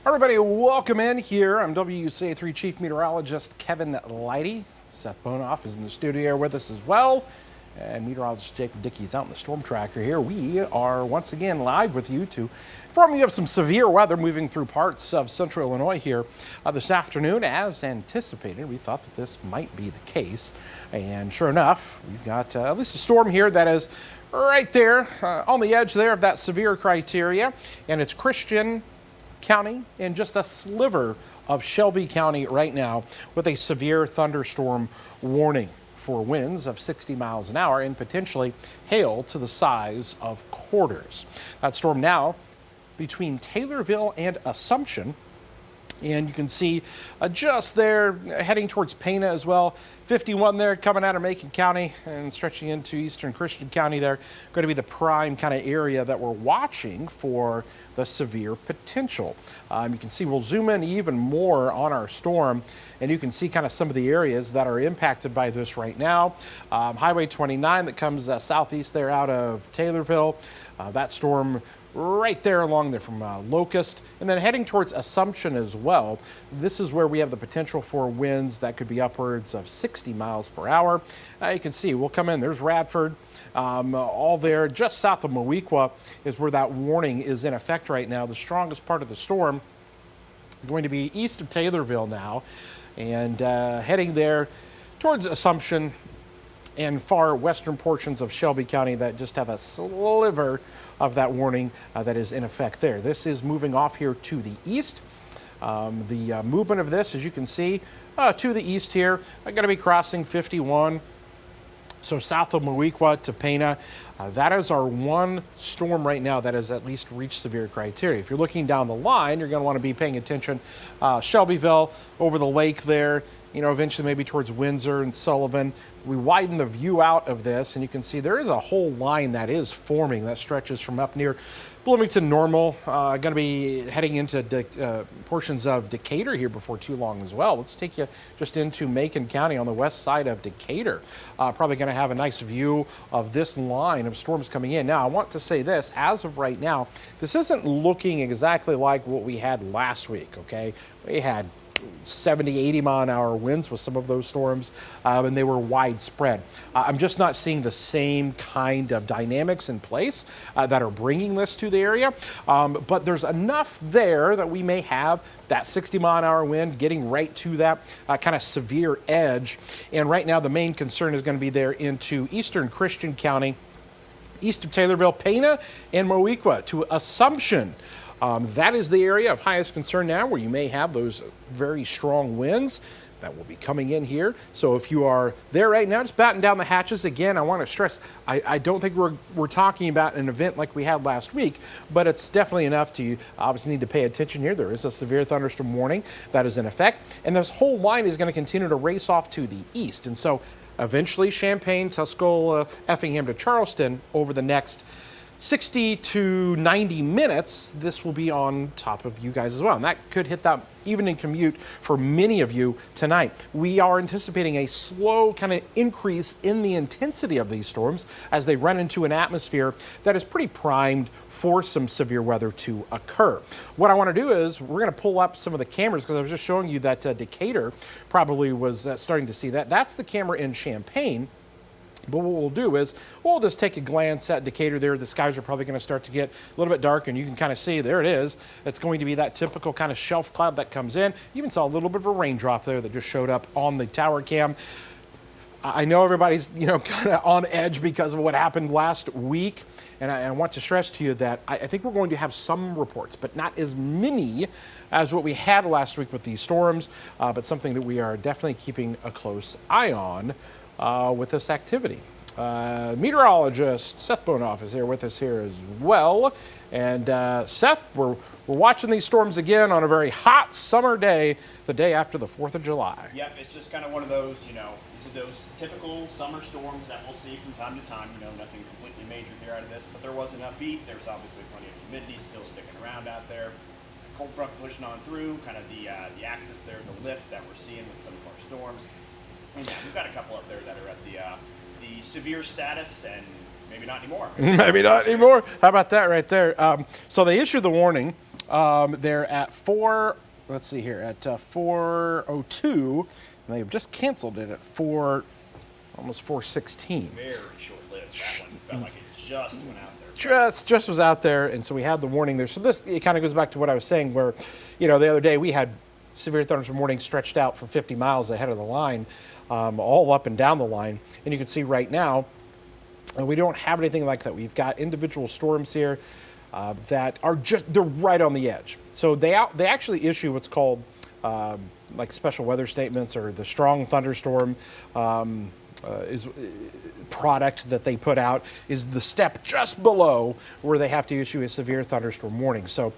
Everybody, welcome in here. I'm WCIA 3 Chief Meteorologist Kevin Leidy. Seth Bonoff is in the studio with us as well. And meteorologist Jacob Dickey is out in the storm tracker here. We are once again live with you to inform you of some severe weather moving through parts of central Illinois here this afternoon. As anticipated, we thought that this might be the case. And sure enough, we've got at least a storm here that is right there on the edge there of that severe criteria. And it's Christian County and just a sliver of Shelby County right now with a severe thunderstorm warning for winds of 60 miles an hour and potentially hail to the size of quarters. That storm now between Taylorville and Assumption. And you can see just there heading towards Pana as well. 51 there coming out of Macon County and stretching into eastern Christian County there. Going to be the prime kind of area that we're watching for the severe potential. You can see we'll zoom in even more on our storm and you can see kind of some of the areas that are impacted by this right now. Highway 29 that comes southeast there out of Taylorville. That storm right there along there from Locust, and then heading towards Assumption as well. This is where we have the potential for winds that could be upwards of 60 miles per hour. You can see we'll come in, there's Radford, all there just south of Mowequa is where that warning is in effect right now. The strongest part of the storm going to be east of Taylorville now, and heading there towards Assumption and far western portions of Shelby County that just have a sliver of that warning that is in effect there. This is moving off here to the east. The movement of this, as you can see, to the east here, I'm going to be crossing 51. So south of Mowequa to Pana, that is our one storm right now that has at least reached severe criteria. If you're looking down the line, you're going to want to be paying attention. Shelbyville over the lake there, you know, eventually maybe towards Windsor and Sullivan. We widen the view out of this and you can see there is a whole line that is forming that stretches from up near Bloomington Normal. Going to be heading into portions of Decatur here before too long as well. Let's take you just into Macon County on the west side of Decatur. Probably going to have a nice view of this line of storms coming in. Now, I want to say this, as of right now, this isn't looking exactly like what we had last week, okay? We had 70, 80 mile an hour winds with some of those storms, and they were widespread. I'm just not seeing the same kind of dynamics in place that are bringing this to the area, but there's enough there that we may have that 60 mile an hour wind getting right to that kind of severe edge. And right now the main concern is going to be there into eastern Christian County, east of Taylorville, Pana, and Mowequa to Assumption. That is the area of highest concern now where you may have those very strong winds that will be coming in here. So if you are there right now, just batten down the hatches. Again, I want to stress, I don't think we're talking about an event like we had last week, but it's definitely enough to obviously need to pay attention here. There is a severe thunderstorm warning that is in effect, and this whole line is going to continue to race off to the east. And so eventually Champaign, Tuscola, Effingham to Charleston over the next 60 to 90 minutes, this will be on top of you guys as well. And that could hit that evening commute for many of you tonight. We are anticipating a slow kind of increase in the intensity of these storms as they run into an atmosphere that is pretty primed for some severe weather to occur. What I want to do is we're going to pull up some of the cameras because I was just showing you that Decatur probably was starting to see that. That's the camera in Champaign. But what we'll do is we'll just take a glance at Decatur there. The skies are probably going to start to get a little bit dark, and you can kind of see there it is. It's going to be that typical kind of shelf cloud that comes in. You even saw a little bit of a raindrop there that just showed up on the tower cam. I know everybody's, you know, kind of on edge because of what happened last week. And I want to stress to you that I think we're going to have some reports, but not as many as what we had last week with these storms, but something that we are definitely keeping a close eye on with this activity. Meteorologist Seth Bonoff is here with us here as well. And Seth, we're watching these storms again on a very hot summer day, the day after the 4th of July. Yep, it's just kind of one of those, you know, these are those typical summer storms that we'll see from time to time. You know, nothing completely major here out of this, but there was enough heat. There's obviously plenty of humidity still sticking around out there. Cold front pushing on through, kind of the axis there, the lift that we're seeing with some of our storms. And yeah, we've got a couple up there that are at the severe status, and maybe not anymore. Maybe not anymore. How about that right there? So they issued the warning They're at 4, let's see here, at 4:02, and they've just canceled it at almost 4:16. Very short-lived. That one felt like it just went out there. Just was out there, and so we had the warning there. So it kind of goes back to what I was saying, where, the other day we had severe thunderstorm warning stretched out for 50 miles ahead of the line, all up and down the line. And you can see right now, we don't have anything like that. We've got individual storms here that are they're right on the edge. So they actually issue what's called like special weather statements, or the strong thunderstorm is product that they put out is the step just below where they have to issue a severe thunderstorm warning. So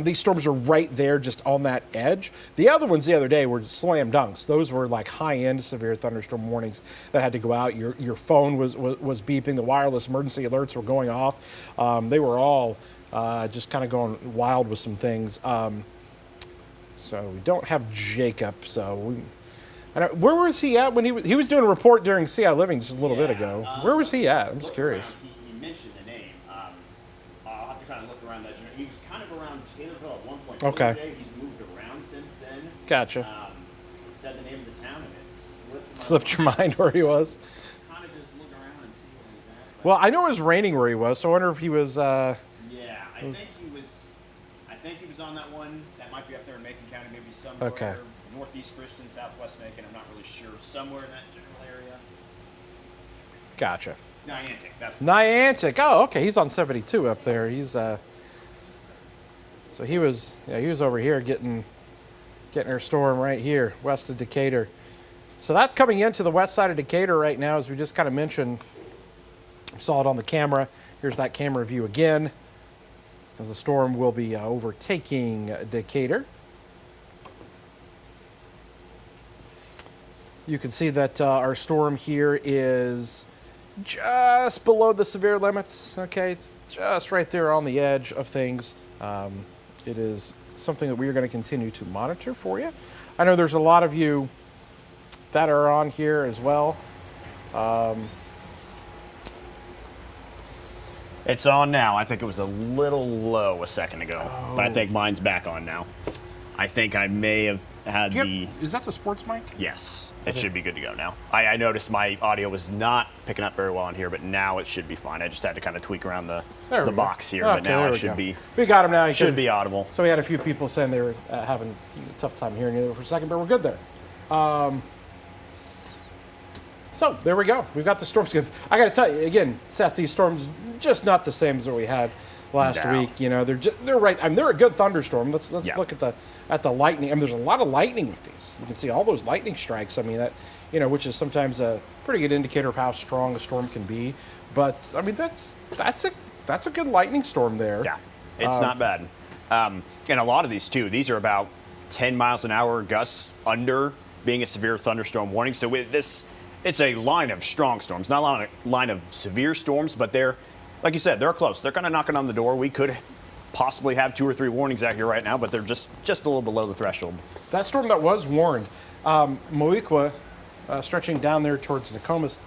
these storms are right there just on that edge. The other ones the other day were slam dunks. Those were like high-end severe thunderstorm warnings that had to go out. Your phone was beeping. The wireless emergency alerts were going off. They were all just kind of going wild with some things. So we don't have Jacob. So where was he at when he was doing a report during CI Living just a little bit ago? Where was he at? I'm just curious. He mentioned the name. I'll have to kind of look around that. He was kind of around Taylorville at one point. Okay. He's moved around since then. Gotcha. He said the name of the town, and it Slipped your mind where he was? Kind of just look around and see where he's at. Well, I know it was raining where he was, so I wonder if he was. I think he was on that one. That might be up there in Macon County, maybe somewhere. Okay. Northeast Christian, Southwest Macon. I'm not really sure. Somewhere in that general area. Gotcha. Niantic. That's Niantic. Oh, okay. He's on 72 up there. He's so he was over here getting our storm right here west of Decatur. So that's coming into the west side of Decatur right now, as we just kind of mentioned. Saw it on the camera. Here's that camera view again, as the storm will be overtaking Decatur. You can see that our storm here is just below the severe limits. Okay, it's just right there on the edge of things. It is something that we are going to continue to monitor for you. I know there's a lot of you that are on here as well. It's on now. I think it was a little low a second ago, but I think mine's back on now. I think I may have had Is that the sports mic? Yes, it should be good to go now. I noticed my audio was not picking up very well on here, but now it should be fine. I just had to kind of tweak around the box here, but now it should be. We got him now. It should be audible. So we had a few people saying they were having a tough time hearing you for a second, but we're good there. So there we go. We've got the storms. I got to tell you again, Seth, these storms just not the same as what we had last week. They're right. I mean, they're a good thunderstorm. Let's look at the lightning. I mean, there's a lot of lightning with these. You can see all those lightning strikes. I mean, that which is sometimes a pretty good indicator of how strong a storm can be. But I mean, that's a good lightning storm there. Yeah, it's not bad. And a lot of these too. These are about 10 miles an hour gusts under being a severe thunderstorm warning. So with this, it's a line of strong storms, not a line of severe storms, but they're, like you said, they're close. They're kind of knocking on the door. We could possibly have 2 or 3 warnings out here right now, but they're just a little below the threshold. That storm that was warned, Moequa, stretching down there towards Nokomis,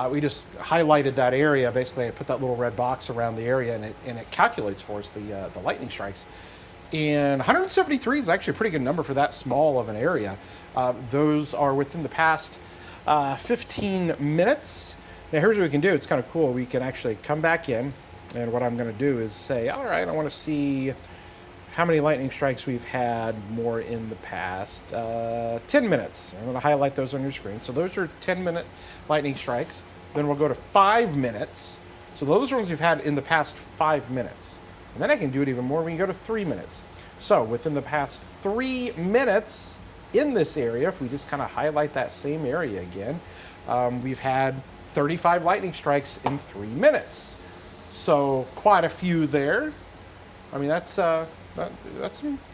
we just highlighted that area. Basically, I put that little red box around the area, and it calculates for us the lightning strikes. And 173 is actually a pretty good number for that small of an area. Those are within the past 15 minutes. Now here's what we can do. It's kind of cool. We can actually come back in, and what I'm going to do is say, all right, I want to see how many lightning strikes we've had more in the past 10 minutes. I'm going to highlight those on your screen. So those are 10-minute lightning strikes. Then we'll go to 5 minutes. So those are ones we've had in the past 5 minutes. And then I can do it even more. We can go to 3 minutes. So within the past 3 minutes in this area, if we just kind of highlight that same area again, we've had 35 lightning strikes in 3 minutes. So quite a few there. I mean, that's some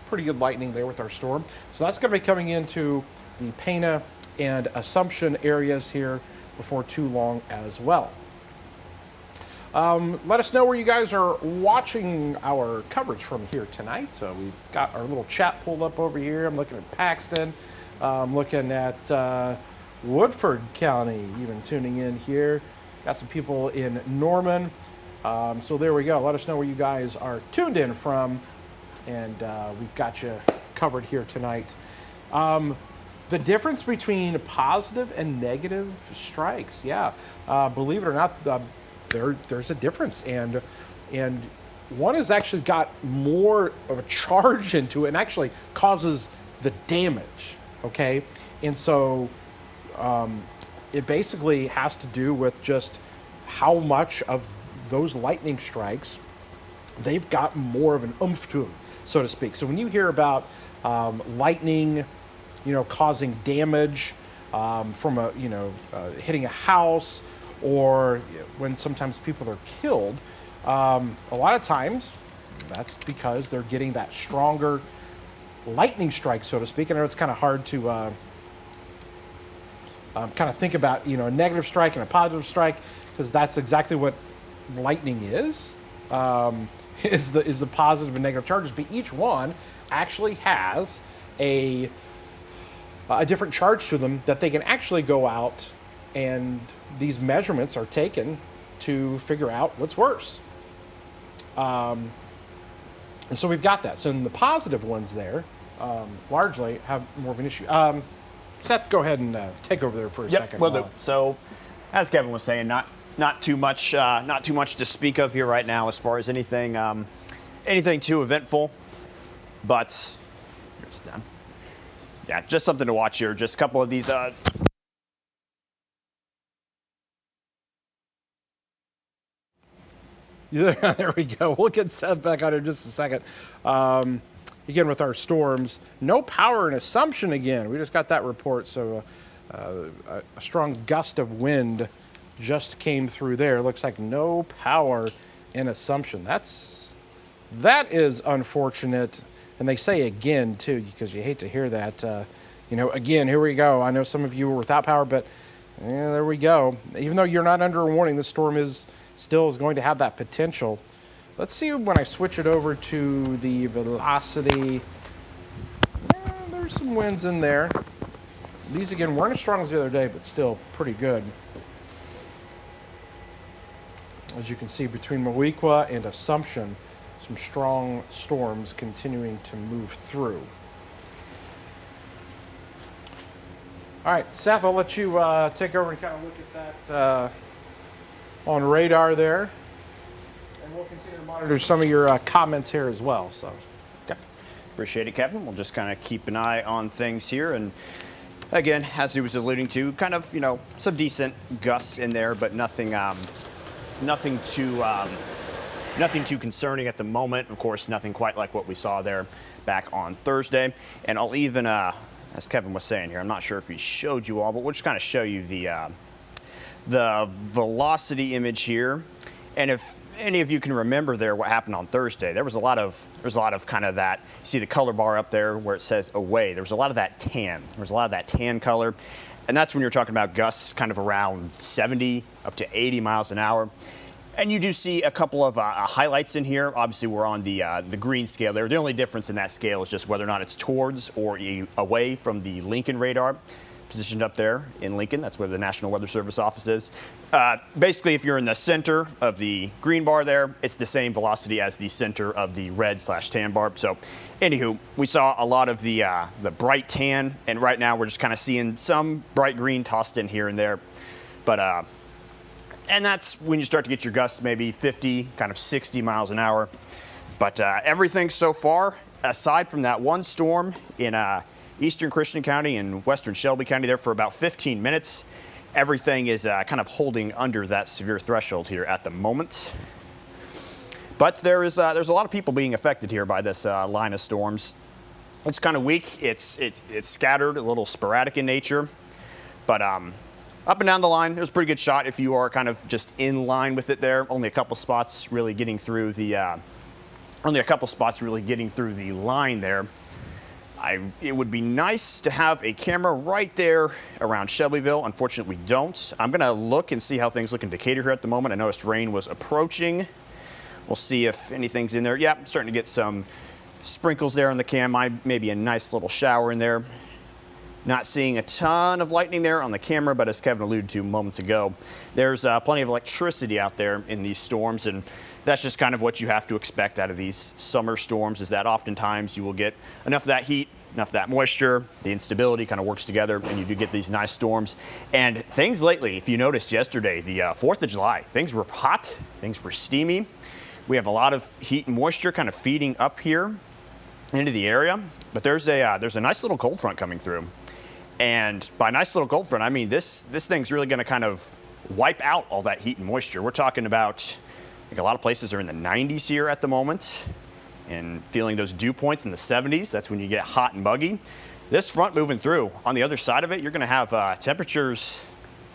pretty good lightning there with our storm. So that's going to be coming into the Pana and Assumption areas here before too long as well. Let us know where you guys are watching our coverage from here tonight. So we've got our little chat pulled up over here. I'm looking at Paxton. I'm looking at Woodford County, even tuning in here. Got some people in Norman. So there we go. Let us know where you guys are tuned in from, and we've got you covered here tonight. The difference between positive and negative strikes, yeah, believe it or not, there's a difference, and one has actually got more of a charge into it and actually causes the damage. Okay, and so it basically has to do with just how much of those lightning strikes, they've got more of an oomph to them, so to speak. So when you hear about lightning, causing damage from hitting a house, or when sometimes people are killed, a lot of times that's because they're getting that stronger lightning strike, so to speak. I know it's kind of hard to kind of think about, a negative strike and a positive strike, because that's exactly what lightning is the positive and negative charges. But each one actually has a different charge to them that they can actually go out, and these measurements are taken to figure out what's worse. And so we've got that. So in the positive ones there, largely have more of an issue. Seth, go ahead and take over there for a second. Will do. So, as Kevin was saying, not too much to speak of here right now as far as anything too eventful, but here's them. Yeah, just something to watch here. Just a couple of these. Yeah, there we go. We'll get Seth back on here in just a second. Again, with our storms, no power in Assumption again. We just got that report, so a strong gust of wind just came through there. Looks like no power in Assumption. That is unfortunate, and they say again too, because you hate to hear that. Again, here we go. I know some of you were without power, but there we go. Even though you're not under a warning, the storm is going to have that potential. Let's see when I switch it over to the velocity. Yeah, there's some winds in there. These, again, weren't as strong as the other day, but still pretty good. As you can see, between Moweaqua and Assumption, some strong storms continuing to move through. All right, Seth, I'll let you take over and kind of look at that on radar there. And we'll continue to monitor some of your comments here as well. So, okay. Appreciate it, Kevin. We'll just kind of keep an eye on things here. And again, as he was alluding to, kind of, some decent gusts in there, but nothing too concerning at the moment. Of course, nothing quite like what we saw there back on Thursday. And I'll even, as Kevin was saying here, I'm not sure if he showed you all, but we'll just kind of show you the velocity image here. And if any of you can remember there what happened on Thursday, there was a lot of kind of that. You see the color bar up there where it says away. There was a lot of that tan. There was a lot of that tan color. And that's when you're talking about gusts kind of around 70 up to 80 miles an hour. And you do see a couple of highlights in here. Obviously, we're on the green scale there. The only difference in that scale is just whether or not it's towards or away from the Lincoln radar, positioned up there in Lincoln. That's where the National Weather Service office is. Basically, if you're in the center of the green bar there, it's the same velocity as the center of the red/tan bar. So, anywho, we saw a lot of the bright tan, and right now we're just kind of seeing some bright green tossed in here and there. But and that's when you start to get your gusts, maybe 50, kind of 60 miles an hour. But everything so far, aside from that one storm in Eastern Christian County and Western Shelby County there for about 15 minutes, everything is kind of holding under that severe threshold here at the moment. But there's a lot of people being affected here by this line of storms. It's kind of weak. It's scattered, a little sporadic in nature. But up and down the line, there's a pretty good shot if you are kind of just in line with it there. Only a couple spots really getting through the line there. It would be nice to have a camera right there around Shelbyville. Unfortunately, we don't. I'm going to look and see how things look in Decatur here at the moment. I noticed rain was approaching. We'll see if anything's in there. Yeah, I'm starting to get some sprinkles there on the cam. Maybe a nice little shower in there. Not seeing a ton of lightning there on the camera, but as Kevin alluded to moments ago, there's plenty of electricity out there in these storms, and that's just kind of what you have to expect out of these summer storms, is that oftentimes you will get enough of that heat, enough of that moisture, the instability kind of works together, and you do get these nice storms. And things lately, if you noticed yesterday, the 4th of July, things were hot, things were steamy. We have a lot of heat and moisture kind of feeding up here into the area, but there's a nice little cold front coming through. And by nice little cold front, I mean this thing's really going to kind of wipe out all that heat and moisture. We're talking about, I think a lot of places are in the 90s here at the moment, and feeling those dew points in the 70s. That's when you get hot and muggy. This front moving through, on the other side of it, you're going to have temperatures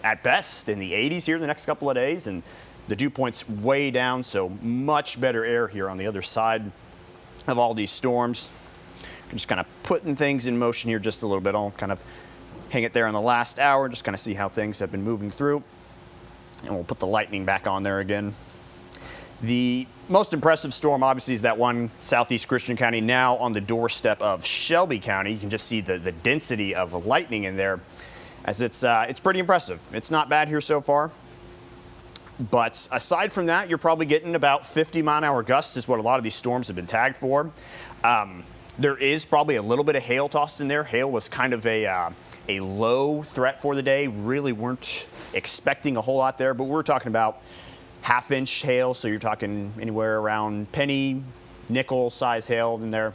at best in the 80s here the next couple of days, and the dew points way down, so much better air here on the other side of all these storms. I'm just kind of putting things in motion here just a little bit. I'll kind of hang it there in the last hour, just kind of see how things have been moving through. And we'll put the lightning back on there again. The most impressive storm, obviously, is that one southeast Christian County, now on the doorstep of Shelby County. You can just see the density of lightning in there, as it's pretty impressive. It's not bad here so far. But aside from that, you're probably getting about 50-mile-an-hour gusts is what a lot of these storms have been tagged for. There is probably a little bit of hail tossed in there. Hail was kind of a low threat for the day. Really weren't expecting a whole lot there, but we're talking about half-inch hail, so you're talking anywhere around penny, nickel size hail in there.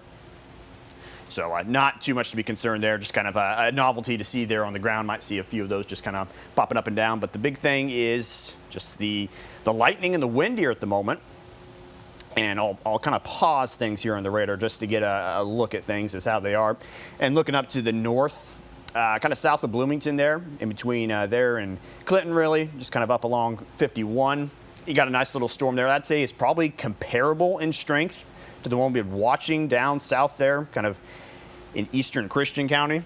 So not too much to be concerned there, just kind of a novelty to see there on the ground. Might see a few of those just kind of popping up and down, but the big thing is just the lightning and the wind here at the moment. And I'll kind of pause things here on the radar just to get a look at things as how they are. And looking up to the north, kind of south of Bloomington there, in between there and Clinton really, just kind of up along 51. You got a nice little storm there. I'd say is probably comparable in strength to the one we've been watching down south there, kind of in eastern Christian County.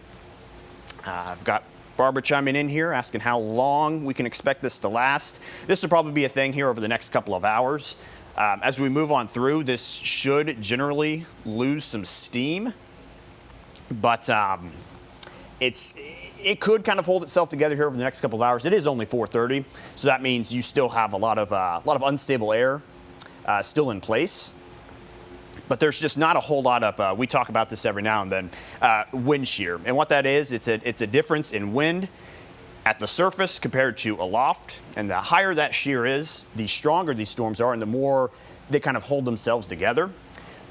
I've got Barbara chiming in here, asking how long we can expect this to last. This will probably be a thing here over the next couple of hours. As we move on through, this should generally lose some steam, but it could kind of hold itself together here over the next couple of hours. It is only 4:30, so that means you still have a lot of unstable air still in place. But there's just not a whole lot of, we talk about this every now and then, wind shear. And what that is, it's a difference in wind at the surface compared to aloft. And the higher that shear is, the stronger these storms are and the more they kind of hold themselves together.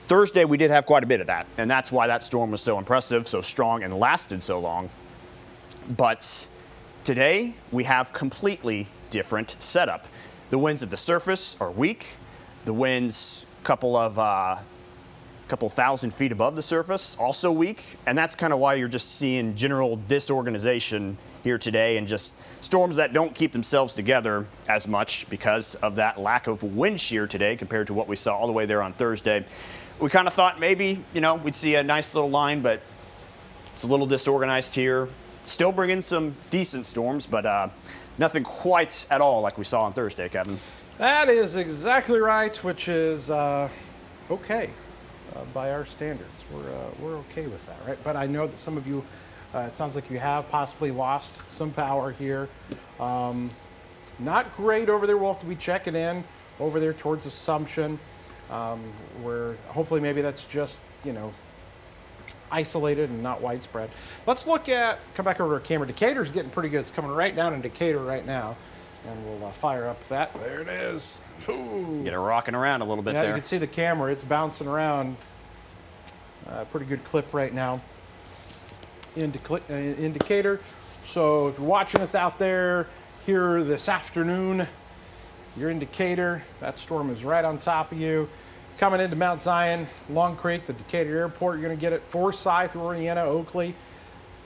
Thursday, we did have quite a bit of that. And that's why that storm was so impressive, so strong, and lasted so long. But today, we have completely different setup. The winds at the surface are weak. The winds couple thousand feet above the surface, also weak, and that's kind of why you're just seeing general disorganization here today and just storms that don't keep themselves together as much because of that lack of wind shear today compared to what we saw all the way there on Thursday. We kind of thought maybe, we'd see a nice little line, but it's a little disorganized here. Still bringing some decent storms, but nothing quite at all like we saw on Thursday, Kevin. That is exactly right, which is okay. By our standards, we're okay with that, right? But I know that some of you, it sounds like you have possibly lost some power here. Not great over there. We'll have to be checking in over there towards Assumption, where hopefully maybe that's just isolated and not widespread. Let's come back over to our camera. Decatur's getting pretty good. It's coming right down in Decatur right now. And we'll fire up that. There it is. Ooh. Get it rocking around a little bit there. You can see the camera. It's bouncing around. Pretty good clip right now in Decatur. So if you're watching us out there here this afternoon, you're in Decatur. That storm is right on top of you. Coming into Mount Zion, Long Creek, the Decatur Airport, you're going to get it. Forsyth, Oriana, Oakley,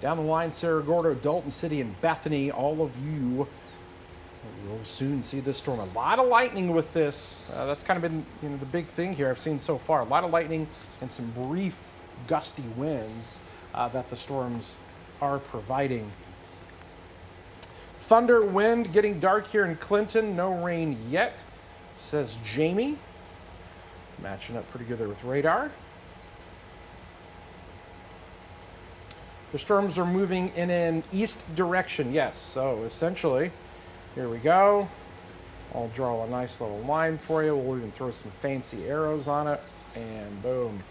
down the line, Cerro Gordo, Dalton City, and Bethany. All of you will soon see this storm. A lot of lightning with this. That's kind of been the big thing here I've seen so far. A lot of lightning and some brief gusty winds that the storms are providing. Thunder, wind, getting dark here in Clinton. No rain yet, says Jamie. Matching up pretty good there with radar. The storms are moving in an east direction, yes. So essentially, here we go. I'll draw a nice little line for you. We'll even throw some fancy arrows on it. And boom.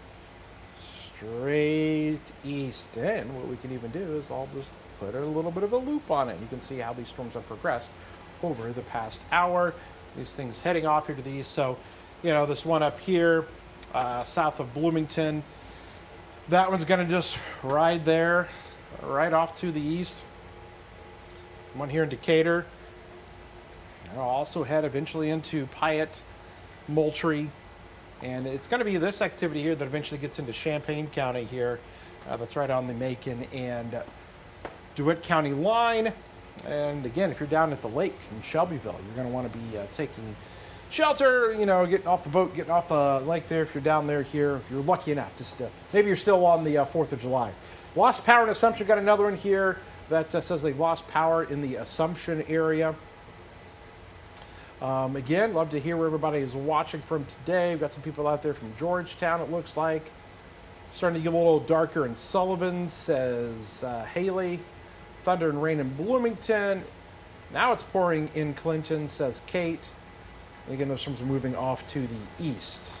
Straight east. And what we can even do is I'll just put a little bit of a loop on it. You can see how these storms have progressed over the past hour. These things heading off here to the east. So, you know, this one up here, south of Bloomington, that one's going to just ride there, right off to the east. One here in Decatur. And I'll also head eventually into Piatt, Moultrie. And it's going to be this activity here that eventually gets into Champaign County here. That's right on the Macon and DeWitt County line. And again, if you're down at the lake in Shelbyville, you're going to want to be taking shelter, you know, getting off the boat, getting off the lake there if you're down there here, if you're lucky enough. Just maybe you're still on the 4th of July. Lost power in Assumption. Got another one here that says they've lost power in the Assumption area. Again, love to hear where everybody is watching from today. We've got some people out there from Georgetown, it looks like. Starting to get a little darker in Sullivan, says Haley. Thunder and rain in Bloomington. Now it's pouring in Clinton, says Kate. And again, those storms are moving off to the east.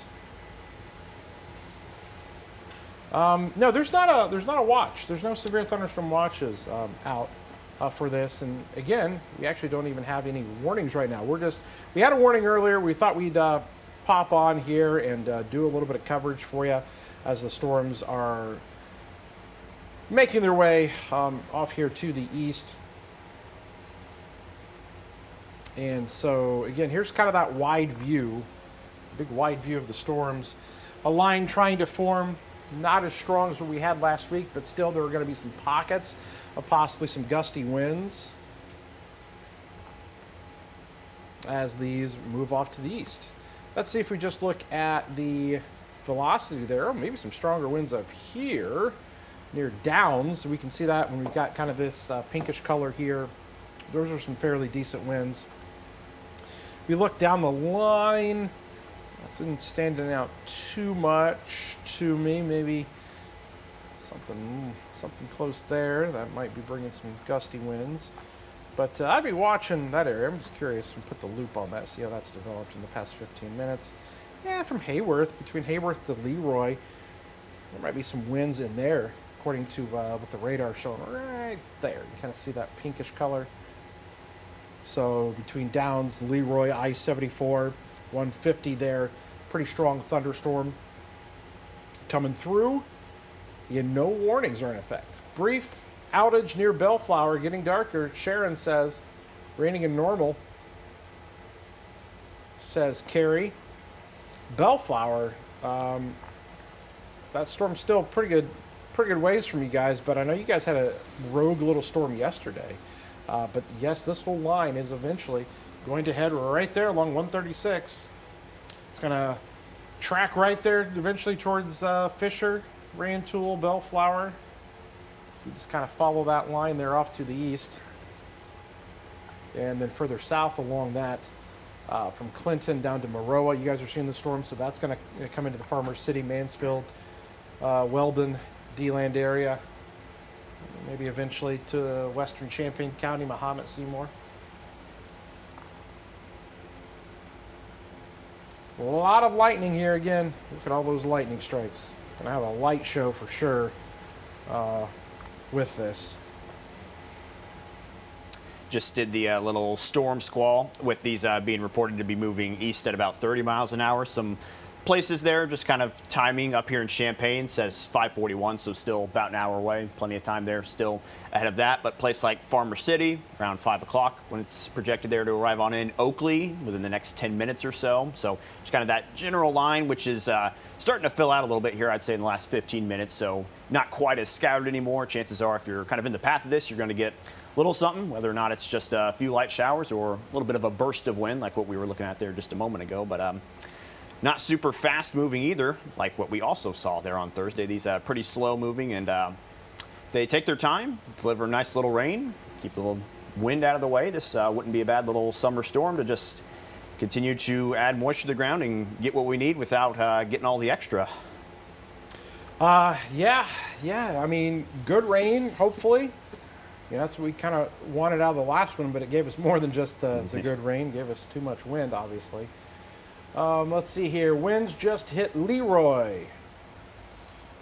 No, there's not a watch. There's no severe thunderstorm watches out for this. And again, we actually don't even have any warnings right now. We had a warning earlier. We thought we'd pop on here and do a little bit of coverage for you as the storms are making their way off here to the east. And so again, here's kind of that wide view, big wide view of the storms. A line trying to form, not as strong as what we had last week, but still there are going to be some pockets of possibly some gusty winds as these move off to the east. Let's see if we just look at the velocity there. Maybe some stronger winds up here near Downs. We can see that when we've got kind of this pinkish color here. Those are some fairly decent winds. We look down the line, nothing standing out too much to me. Maybe something close there that might be bringing some gusty winds. But I'd be watching that area. I'm just curious and put the loop on that, see how that's developed in the past 15 minutes. Yeah, from Hayworth, between Hayworth to Leroy, there might be some winds in there, according to what the radar is showing right there. You kind of see that pinkish color. So between Downs, Leroy, I-74, 150 there, pretty strong thunderstorm coming through. No warnings are in effect. Brief outage near Bellflower, getting darker. Sharon says, raining in normal, says Carrie. Bellflower, that storm's still pretty good ways from you guys, but I know you guys had a rogue little storm yesterday. But yes, this whole line is eventually going to head right there along 136. It's going to track right there eventually towards Fisher, Rantoul, Bellflower. We just kind of follow that line there off to the east. And then further south along that, from Clinton down to Maroa, you guys are seeing the storm, so that's going to come into the Farmers City, Mansfield, Weldon, D-Land area. Maybe eventually to western Champaign County, Mahomet, Seymour. A lot of lightning here again. Look at all those lightning strikes. Gonna have a light show for sure with this. Just did the little storm squall with these being reported to be moving east at about 30 miles an hour. Some places there, just kind of timing up here in Champaign says 5:41, so still about an hour away. Plenty of time there still ahead of that. But place like Farmer City, around 5 o'clock when it's projected there to arrive on in. Oakley within the next 10 minutes or so. So just kind of that general line, which is starting to fill out a little bit here, I'd say, in the last 15 minutes. So not quite as scattered anymore. Chances are if you're kind of in the path of this, you're going to get a little something, whether or not it's just a few light showers or a little bit of a burst of wind like what we were looking at there just a moment ago. But not super fast moving either, like what we also saw there on Thursday. These pretty slow moving, and they take their time, deliver a nice little rain, keep the little wind out of the way. This wouldn't be a bad little summer storm to just continue to add moisture to the ground and get what we need without getting all the extra. Yeah, yeah. I mean, good rain, hopefully. Yeah, that's what we kind of wanted out of the last one, but it gave us more than just the good rain. It gave us too much wind, obviously. Let's see here. Winds just hit Leroy,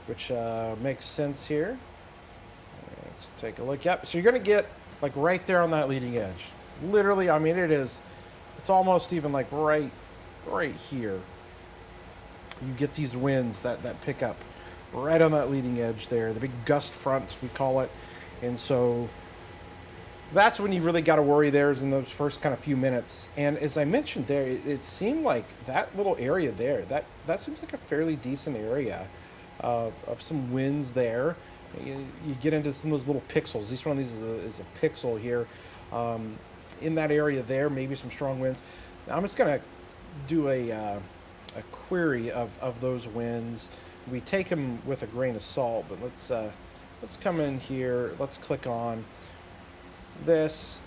which makes sense here. Let's take a look. Yep. So you're going to get like right there on that leading edge. Literally, I mean, it's almost even like right here. You get these winds that pick up right on that leading edge there, the big gust front, we call it. And so that's when you really got to worry there is in those first kind of few minutes. And as I mentioned there, it seemed like that little area there, that seems like a fairly decent area of some winds there. You get into some of those little pixels. Each one of these is a pixel here. In that area there, maybe some strong winds. Now I'm just going to do a query of those winds. We take them with a grain of salt, but let's come in here. Let's click on this,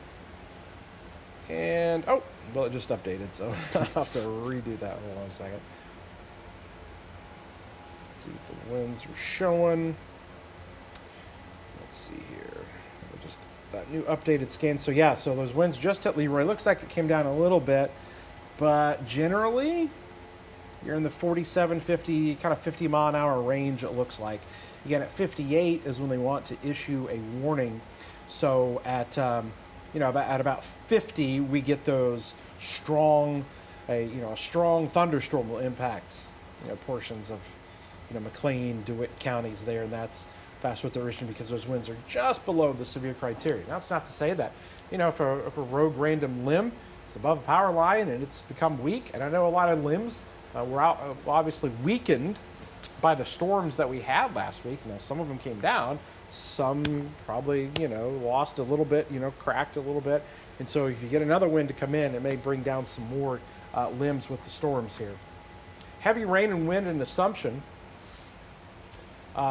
and oh, well, it just updated, so I'll have to redo that. Hold on a second. Let's see what the winds are showing. Let's see here. Just that new updated scan. So yeah, so those winds just hit Leroy. Looks like it came down a little bit, but generally you're in the 47, 50, kind of 50 mile an hour range, it looks like. Again, at 58 is when they want to issue a warning. So at at about 50, we get those strong, a strong thunderstorm will impact portions of McLean, DeWitt counties there, and that's what they're issuing because those winds are just below the severe criteria. Now, it's not to say that if a rogue random limb is above a power line and it's become weak, and I know a lot of limbs were obviously weakened by the storms that we had last week. Now, some of them came down. Some probably, lost a little bit, cracked a little bit. And so if you get another wind to come in, it may bring down some more limbs with the storms here. Heavy rain and wind in Assumption.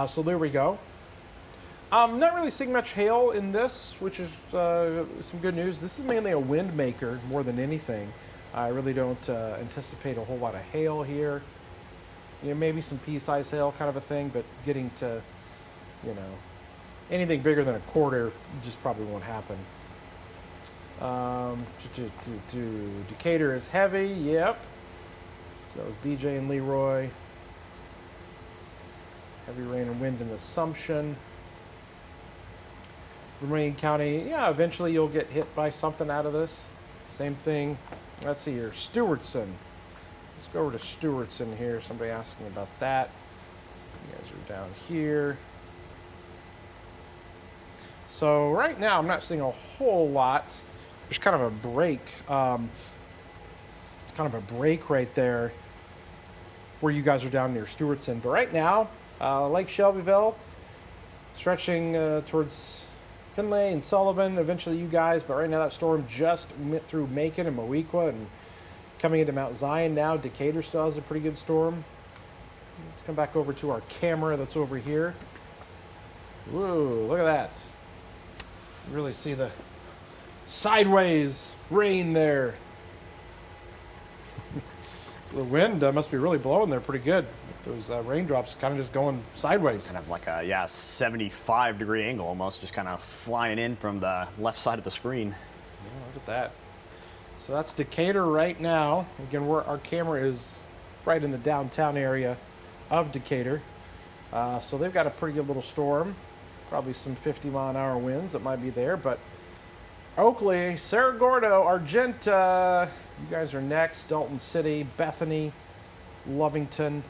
So there we go. Not really seeing much hail in this, which is some good news. This is mainly a wind maker more than anything. I really don't anticipate a whole lot of hail here. Maybe some pea-sized hail kind of a thing, but getting to, anything bigger than a quarter just probably won't happen. Decatur is heavy, yep. So that was BJ and Leroy. Heavy rain and wind in Assumption. Vermilion County, yeah, eventually you'll get hit by something out of this. Same thing. Let's see here, Stewartson. Let's go over to Stewartson here. Somebody asking about that. You guys are down here. So right now I'm not seeing a whole lot. There's kind of a break. Kind of a break right there where you guys are down near Stewartson. But right now, Lake Shelbyville, stretching towards Finlay and Sullivan, eventually you guys. But right now that storm just went through Macon and Moweaqua and coming into Mount Zion now. Decatur still has a pretty good storm. Let's come back over to our camera that's over here. Whoa, look at that. You really see the sideways rain there. So the wind must be really blowing there pretty good. Those raindrops kind of just going sideways. Kind of like a 75-degree angle almost, just kind of flying in from the left side of the screen. Yeah, look at that. So that's Decatur right now. Again, our camera is right in the downtown area of Decatur. So they've got a pretty good little storm. Probably some 50-mile-an-hour winds that might be there. But Oakley, Cerro Gordo, Argenta, you guys are next. Dalton City, Bethany, Lovington.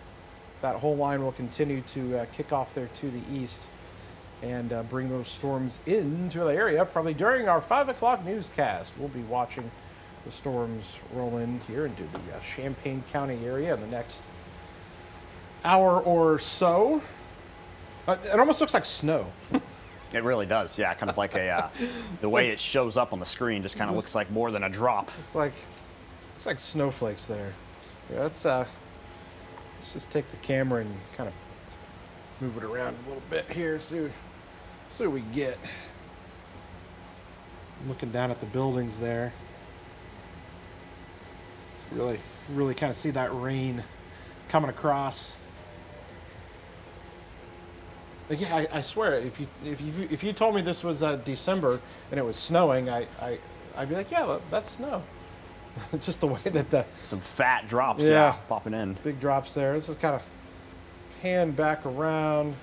That whole line will continue to kick off there to the east and bring those storms into the area. Probably during our 5 o'clock newscast, we'll be watching the storms roll in here into the Champaign County area in the next hour or so. It almost looks like snow. It really does, yeah. Kind of like the way it shows up on the screen just kind of looks like more than a drop. It's like snowflakes there. Yeah, let's just take the camera and kind of move it around a little bit here. See what we get. Looking down at the buildings there. Really kind of see that rain coming across. Yeah, I swear, if you told me this was December and it was snowing, I'd be like, yeah, that's snow. It's just the way that the Some fat drops, Yeah. popping in. big drops there. This is kind of pan back around.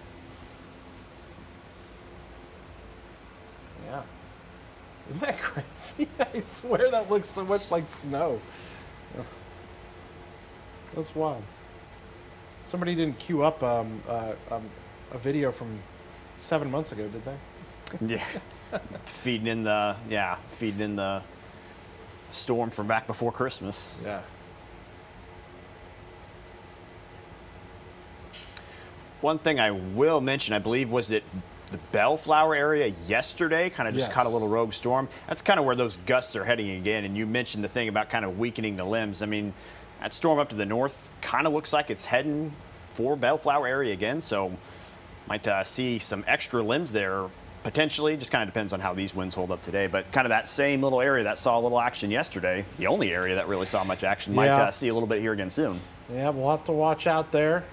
Yeah. Isn't that crazy? I swear that looks so much like snow. That's wild. Somebody didn't queue up a video from 7 months ago, did they? Yeah, feeding in the storm from back before Christmas. Yeah. One thing I will mention, I believe, was it the Bellflower area yesterday, kind of just Yes. caught a little rogue storm. That's kind of where those gusts are heading again. And you mentioned the thing about kind of weakening the limbs. I mean, that storm up to the north kind of looks like it's heading for Bellflower area again. So might see some extra limbs there potentially. Just kind of depends on how these winds hold up today. But kind of that same little area that saw a little action yesterday, the only area that really saw much action, Yeah. might see a little bit here again soon. Yeah, we'll have to watch out there.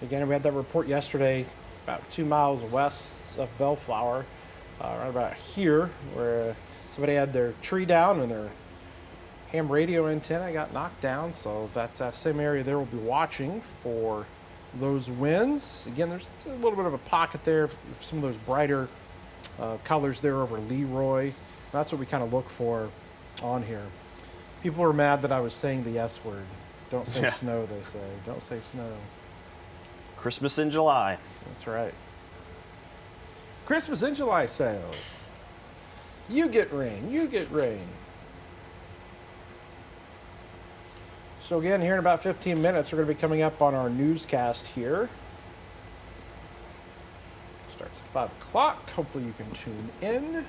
Again, we had that report yesterday about 2 miles west of Bellflower, right about here, where somebody had their tree down and their ham radio antenna got knocked down. So that same area there will be watching for those winds. Again, there's a little bit of a pocket there, some of those brighter colors there over Leroy. That's what we kind of look for on here. People are mad that I was saying the S word. Don't say Yeah. snow, they say. Don't say snow. Christmas in July. That's right. Christmas in July sales. You get rain. You get rain. So again, here in about 15 minutes, we're going to be coming up on our newscast here. Starts at 5 o'clock. Hopefully you can tune in.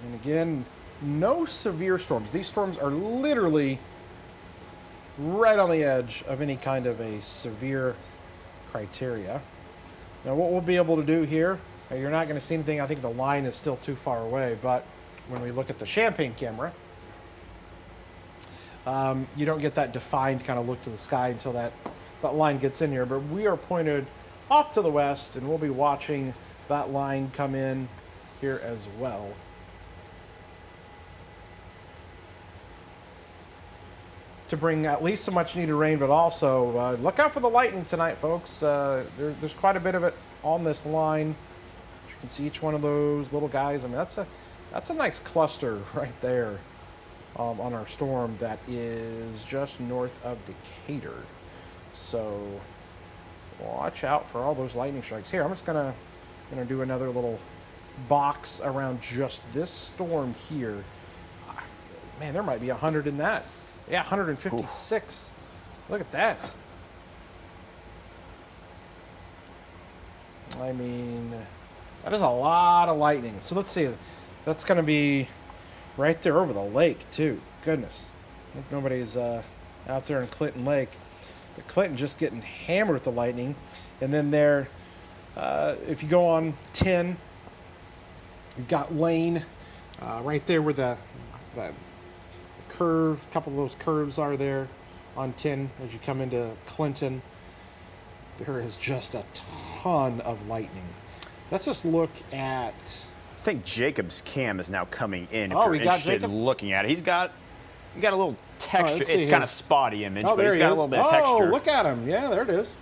And again, no severe storms. These storms are literally right on the edge of any kind of a severe criteria. Now, what we'll be able to do here, you're not going to see anything. I think the line is still too far away, but when we look at the Champagne camera, you don't get that defined kind of look to the sky until that line gets in here. But we are pointed off to the west, and we'll be watching that line come in here as well. To bring at least some much needed rain, but also look out for the lightning tonight, folks. There's quite a bit of it on this line. You can see each one of those little guys. I mean, that's a nice cluster right there on our storm that is just north of Decatur. So watch out for all those lightning strikes. Here, I'm just gonna do another little box around just this storm here. Man, there might be 100 in that. Yeah, 156. Oof. Look at that. I mean, that is a lot of lightning. So let's see. That's going to be right there over the lake, too. Goodness. I hope nobody's out there in Clinton Lake. But Clinton just getting hammered with the lightning. And then there, if you go on 10, you've got Lane right there where the curve, a couple of those curves are there on 10 as you come into Clinton. There is just a ton of lightning. Let's just look at... I think Jacob's cam is now coming in if Oh, you're we got interested Jacob? in looking at it. He got a little texture. let's see It's here. kind of spotty image, Oh, but there he's he got is. a little bit of Oh, texture. look at him. Yeah, there it is.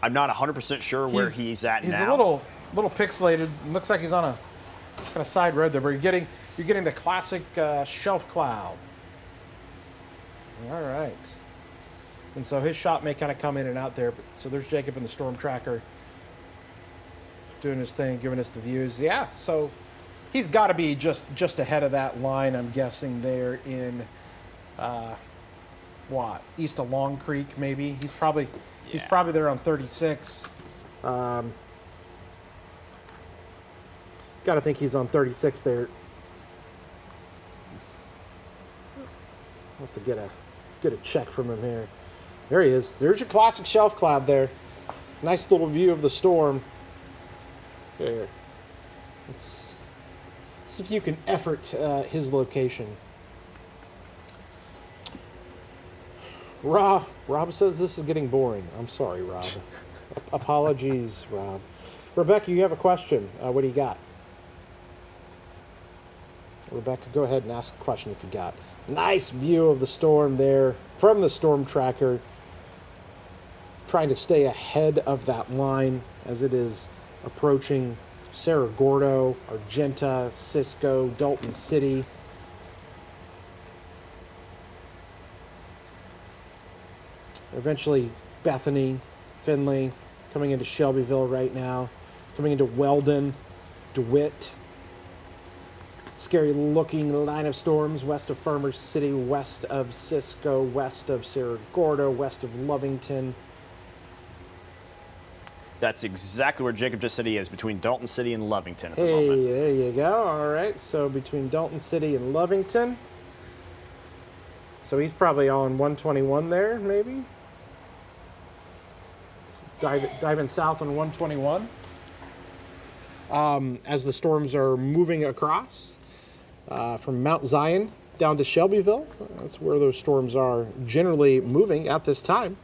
I'm not 100% sure where he's at he's now. a little pixelated. Looks like he's on a kind of side road there, but you're getting the classic shelf cloud. All right. And so his shot may kind of come in and out there. But, so there's Jacob in the storm tracker doing his thing, giving us the views. Yeah, so he's got to be just ahead of that line, I'm guessing, there in east of Long Creek, maybe. He's probably there on 36. Got to think he's on 36 there. I'll have to get a check from him here. There he is. There's your classic shelf cloud there. Nice little view of the storm. There. Let's See if you can effort his location. Rob says this is getting boring. I'm sorry, Rob. Apologies, Rob. Rebecca, you have a question. What do you got? Rebecca, go ahead and ask a question if you got. Nice view of the storm there from the storm tracker. Trying to stay ahead of that line as it is approaching Cerro Gordo, Argenta, Cisco, Dalton City. Eventually Bethany, Findlay, coming into Shelbyville right now, coming into Weldon, DeWitt. Scary looking line of storms west of Farmers City, west of Cisco, west of Cerro Gordo, west of Lovington. That's exactly where Jacob just said he is, between Dalton City and Lovington at the Hey, moment. there you go. All right, so between Dalton City and Lovington. So he's probably on 121 there, maybe. Diving south on 121. As the storms are moving across from Mount Zion down to Shelbyville. That's where those storms are generally moving at this time.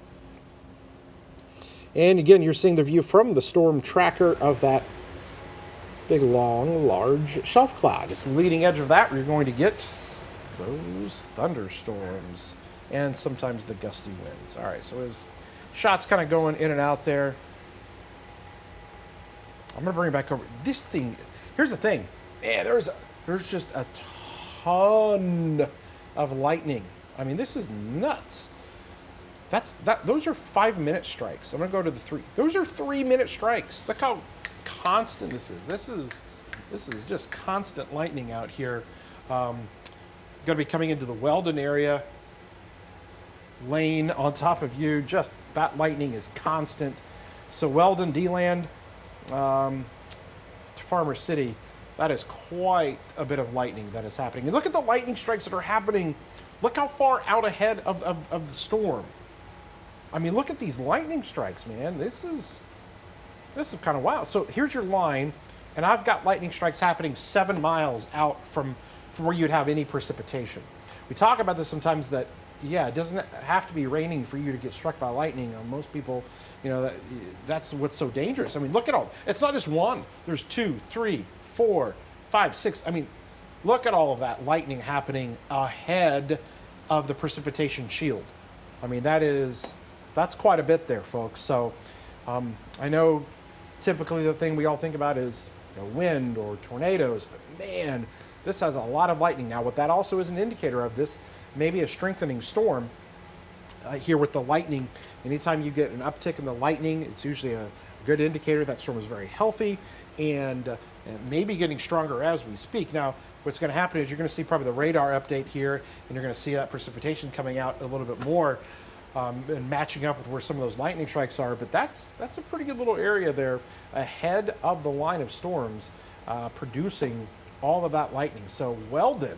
And again, you're seeing the view from the storm tracker of that big, long, large shelf cloud. It's the leading edge of that where you're going to get those thunderstorms and sometimes the gusty winds. All right, so his shots kind of going in and out there. I'm going to bring it back over. This thing, here's the thing. Man, there's just a ton of lightning. I mean, this is nuts. Those are 5-minute strikes. I'm gonna go to the 3. Those are 3-minute strikes. Look how constant this is. This is just constant lightning out here. Gonna be coming into the Weldon area. Lane on top of you. Just that lightning is constant. So Weldon, D-Land, to Farmer City. That is quite a bit of lightning that is happening. And look at the lightning strikes that are happening. Look how far out ahead of the storm. I mean, look at these lightning strikes, man. This is kind of wild. So here's your line, and I've got lightning strikes happening 7 miles out from where you'd have any precipitation. We talk about this sometimes that, yeah, it doesn't have to be raining for you to get struck by lightning. Most people, you know, that's what's so dangerous. I mean, look at all. It's not just one. There's 2, 3, 4, 5, 6. I mean, look at all of that lightning happening ahead of the precipitation shield. I mean, that's quite a bit there, folks. So I know typically the thing we all think about is wind or tornadoes, but man, this has a lot of lightning. Now, what that also is an indicator of, this maybe a strengthening storm here with the lightning. Anytime you get an uptick in the lightning, it's usually a good indicator that storm is very healthy and maybe getting stronger as we speak. Now, what's going to happen is you're going to see probably the radar update here, and you're going to see that precipitation coming out a little bit more and matching up with where some of those lightning strikes are. But that's a pretty good little area there ahead of the line of storms producing all of that lightning. So Weldon,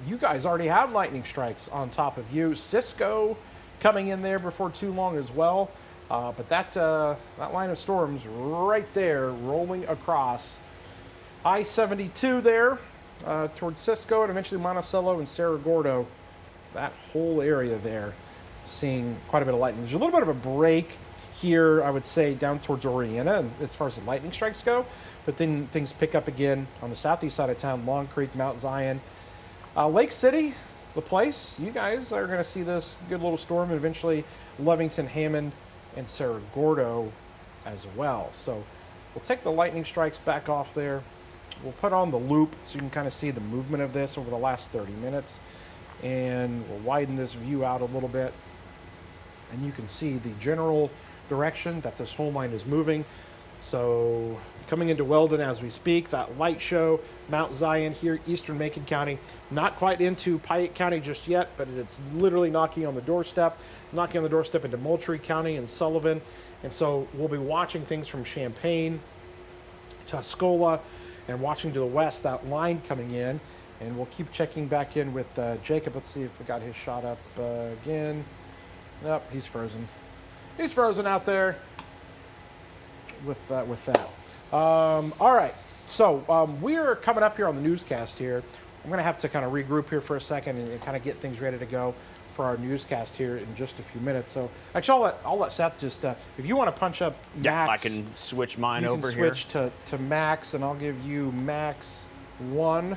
you guys already have lightning strikes on top of you. Cisco coming in there before too long as well. But that line of storms right there rolling across I-72 there towards Cisco and eventually Monticello and Cerro Gordo. That whole area there seeing quite a bit of lightning. There's a little bit of a break here, I would say, down towards Oriana as far as the lightning strikes go. But then things pick up again on the southeast side of town, Long Creek, Mount Zion. Lake City, the place, you guys are going to see this good little storm, and eventually Lovington, Hammond, and Cerro Gordo as well. So we'll take the lightning strikes back off there. We'll put on the loop so you can kind of see the movement of this over the last 30 minutes. And we'll widen this view out a little bit. And you can see the general direction that this whole line is moving. So coming into Weldon as we speak, that light show, Mount Zion here, eastern Macon County, not quite into Piatt County just yet, but it's literally knocking on the doorstep into Moultrie County and Sullivan. And so we'll be watching things from Champaign, Tuscola, and watching to the west, that line coming in. And we'll keep checking back in with Jacob. Let's see if we got his shot up again. Nope, he's frozen. He's frozen out there with that. All right, So we're coming up here on the newscast here. I'm going to have to kind of regroup here for a second and kind of get things ready to go for our newscast here in just a few minutes. So actually, I'll let Seth just, if you want to punch up Max. I can switch mine you over can here. switch to Max, and I'll give you Max 1.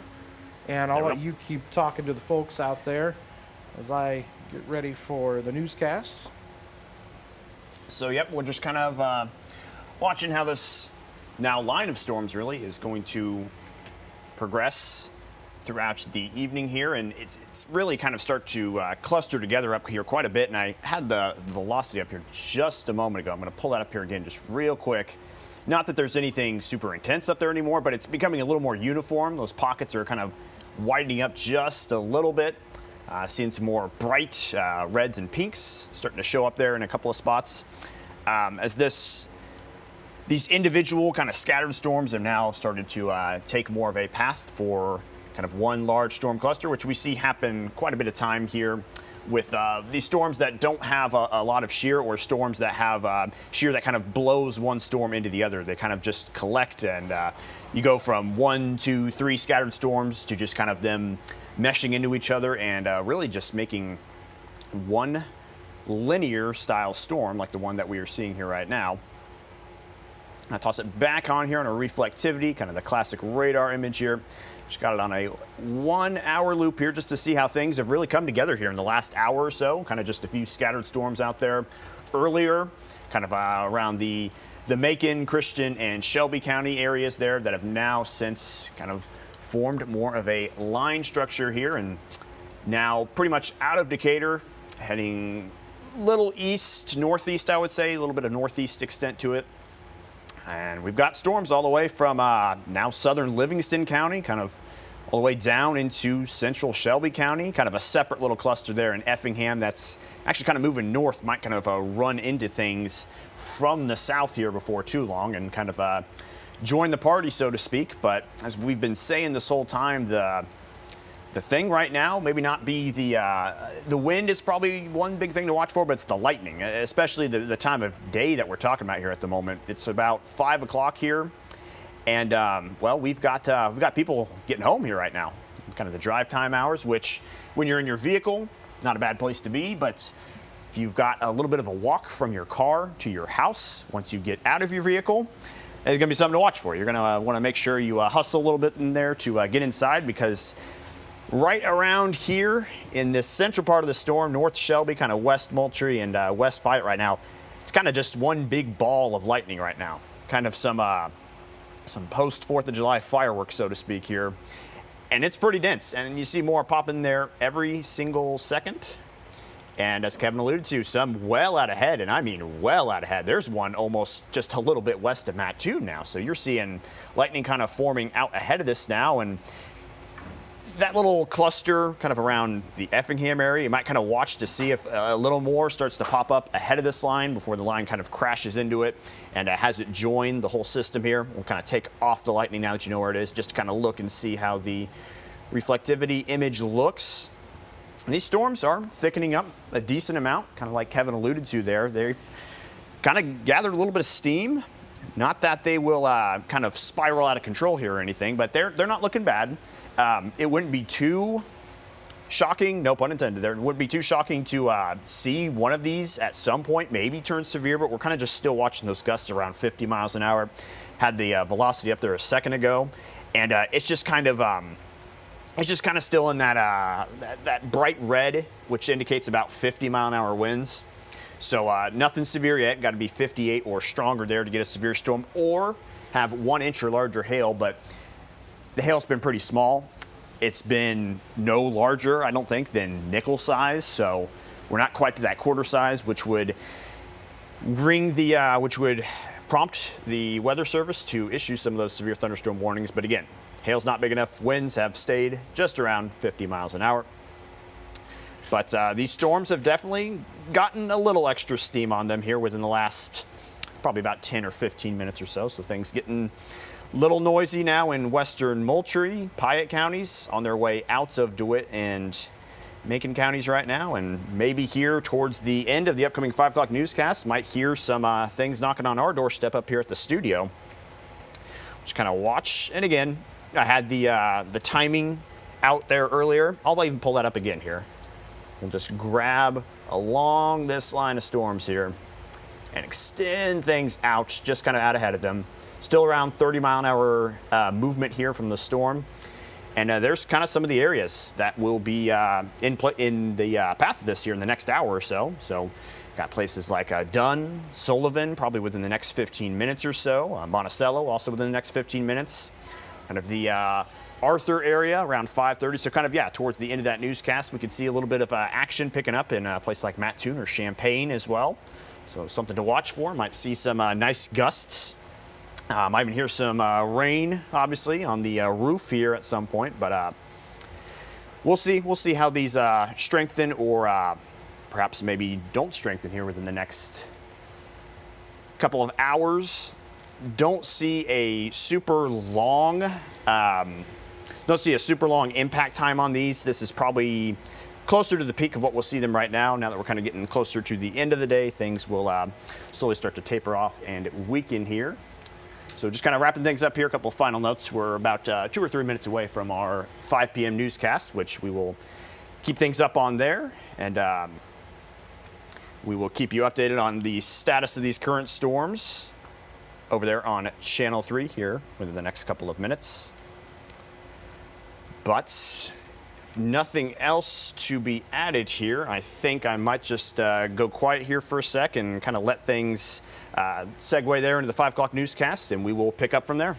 And I'll let you keep talking to the folks out there as I get ready for the newscast. So, yep, we're just kind of watching how this now line of storms really is going to progress throughout the evening here, and it's really kind of start to cluster together up here quite a bit. And I had the velocity up here just a moment ago. I'm going to pull that up here again just real quick. Not that there's anything super intense up there anymore, but it's becoming a little more uniform. Those pockets are kind of widening up just a little bit. Seeing some more bright reds and pinks starting to show up there in a couple of spots. As these individual kind of scattered storms have now started to take more of a path for kind of one large storm cluster, which we see happen quite a bit of time here with these storms that don't have a lot of shear, or storms that have shear that kind of blows one storm into the other. They kind of just collect, and you go from 1, 2, 3 scattered storms to just kind of them meshing into each other and really just making one linear style storm like the one that we are seeing here right now. I toss it back on here on a reflectivity, kind of the classic radar image here. Just got it on a 1 hour loop here just to see how things have really come together here in the last hour or so. Kind of just a few scattered storms out there earlier, kind of around the Macon, Christian, and Shelby County areas there that have now since kind of formed more of a line structure here, and now pretty much out of Decatur, heading a little east, northeast, I would say, a little bit of northeast extent to it. And we've got storms all the way from now southern Livingston County, kind of all the way down into central Shelby County, kind of a separate little cluster there in Effingham that's actually kind of moving north, might kind of run into things from the south here before too long and kind of join the party, so to speak. But as we've been saying this whole time, the thing right now, maybe not be the wind is probably one big thing to watch for, but it's the lightning, especially the time of day that we're talking about here at the moment. It's about 5 o'clock here, and well, we've got people getting home here right now, kind of the drive time hours, which when you're in your vehicle, not a bad place to be, but if you've got a little bit of a walk from your car to your house, once you get out of your vehicle, it's gonna be something to watch for. You're gonna want to make sure you hustle a little bit in there to get inside, because right around here in this central part of the storm, North Shelby, kind of West Moultrie and West Pyatt right now, it's kind of just one big ball of lightning right now. Kind of some post 4th of July fireworks, so to speak here. And it's pretty dense, and you see more popping there every single second. And as Kevin alluded to, some well out ahead, and I mean well out ahead. There's one almost just a little bit west of Mattoon now. So you're seeing lightning kind of forming out ahead of this now, and that little cluster kind of around the Effingham area, you might kind of watch to see if a little more starts to pop up ahead of this line before the line kind of crashes into it and has it join the whole system here. We'll kind of take off the lightning now that you know where it is, just to kind of look and see how the reflectivity image looks. And these storms are thickening up a decent amount, kind of like Kevin alluded to there. They've kind of gathered a little bit of steam. Not that they will kind of spiral out of control here or anything, but they're not looking bad. It wouldn't be too shocking, no pun intended there, it wouldn't be too shocking to see one of these at some point maybe turn severe, but we're kind of just still watching those gusts around 50 miles an hour. Had the velocity up there a second ago, and it's just kind of still in that bright red, which indicates about 50 mile an hour winds. So nothing severe yet, got to be 58 or stronger there to get a severe storm, or have 1 inch or larger hail, but the hail's been pretty small. It's been no larger, I don't think, than nickel size. So we're not quite to that quarter size, which would prompt the Weather Service to issue some of those severe thunderstorm warnings. But again, hail's not big enough. Winds have stayed just around 50 miles an hour. But these storms have definitely gotten a little extra steam on them here within the last probably about 10 or 15 minutes or so. So things getting little noisy now in western Moultrie, Pyatt counties, on their way out of DeWitt and Macon counties right now, and maybe here towards the end of the upcoming 5 o'clock newscast, might hear some things knocking on our doorstep up here at the studio. just kind of watch. And again, I had the timing out there earlier. I'll even pull that up again here. We'll just grab along this line of storms here and extend things out, just kind of out ahead of them. Still around 30-mile-an-hour movement here from the storm. And there's kind of some of the areas that will be in the path of this here in the next hour or so. So got places like Dunn, Sullivan, probably within the next 15 minutes or so. Monticello, also within the next 15 minutes. Kind of the Arthur area around 5:30. So kind of, yeah, towards the end of that newscast, we could see a little bit of action picking up in a place like Mattoon or Champaign as well. So something to watch for. Might see some nice gusts. Might even hear some rain, obviously, on the roof here at some point. But we'll see. We'll see how these strengthen or perhaps maybe don't strengthen here within the next couple of hours. Don't see a super long impact time on these. This is probably closer to the peak of what we'll see them right now. Now that we're kind of getting closer to the end of the day, things will slowly start to taper off and weaken here. So just kind of wrapping things up here, a couple of final notes. We're about 2 or 3 minutes away from our 5 p.m. newscast, which we will keep things up on there. And we will keep you updated on the status of these current storms over there on Channel 3 here within the next couple of minutes. But if nothing else to be added here, I think I might just go quiet here for a sec and kind of let things segue there into the 5 o'clock newscast, and we will pick up from there.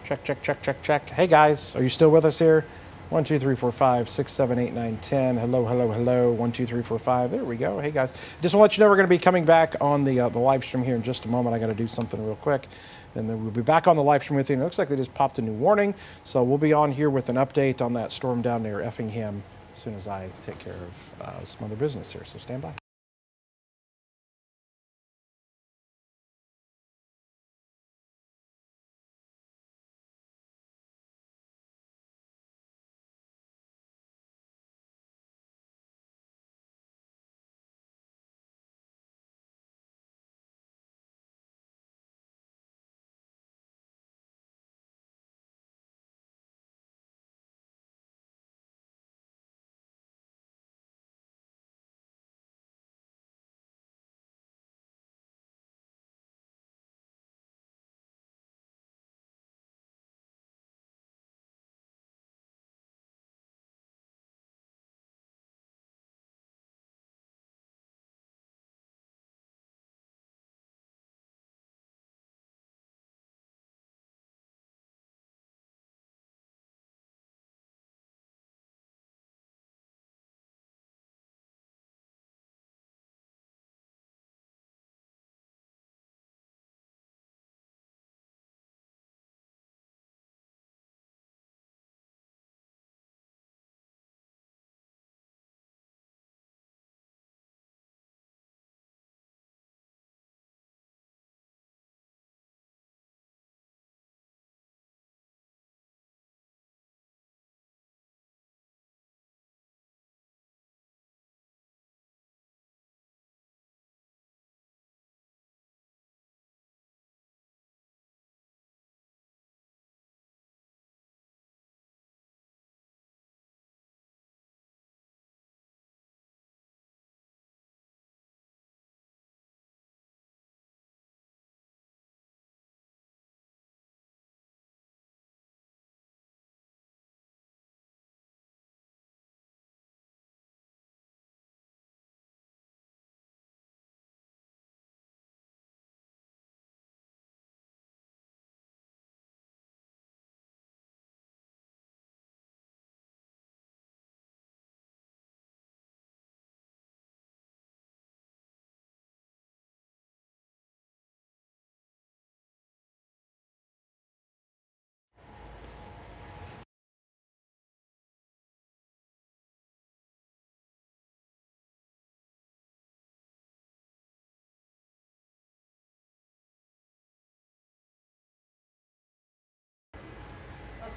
Check, check, check, check, check. Hey guys, are you still with us here? 1, 2, 3, 4, 5, 6, 7, 8, 9, 10. Hello, hello, hello. 1, 2, 3, 4, 5. There we go. Hey guys, just want to let you know we're going to be coming back on the live stream here in just a moment. I got to do something real quick, and then we'll be back on the live stream with you. And it looks like they just popped a new warning, so we'll be on here with an update on that storm down near Effingham as soon as I take care of some other business here. So stand by.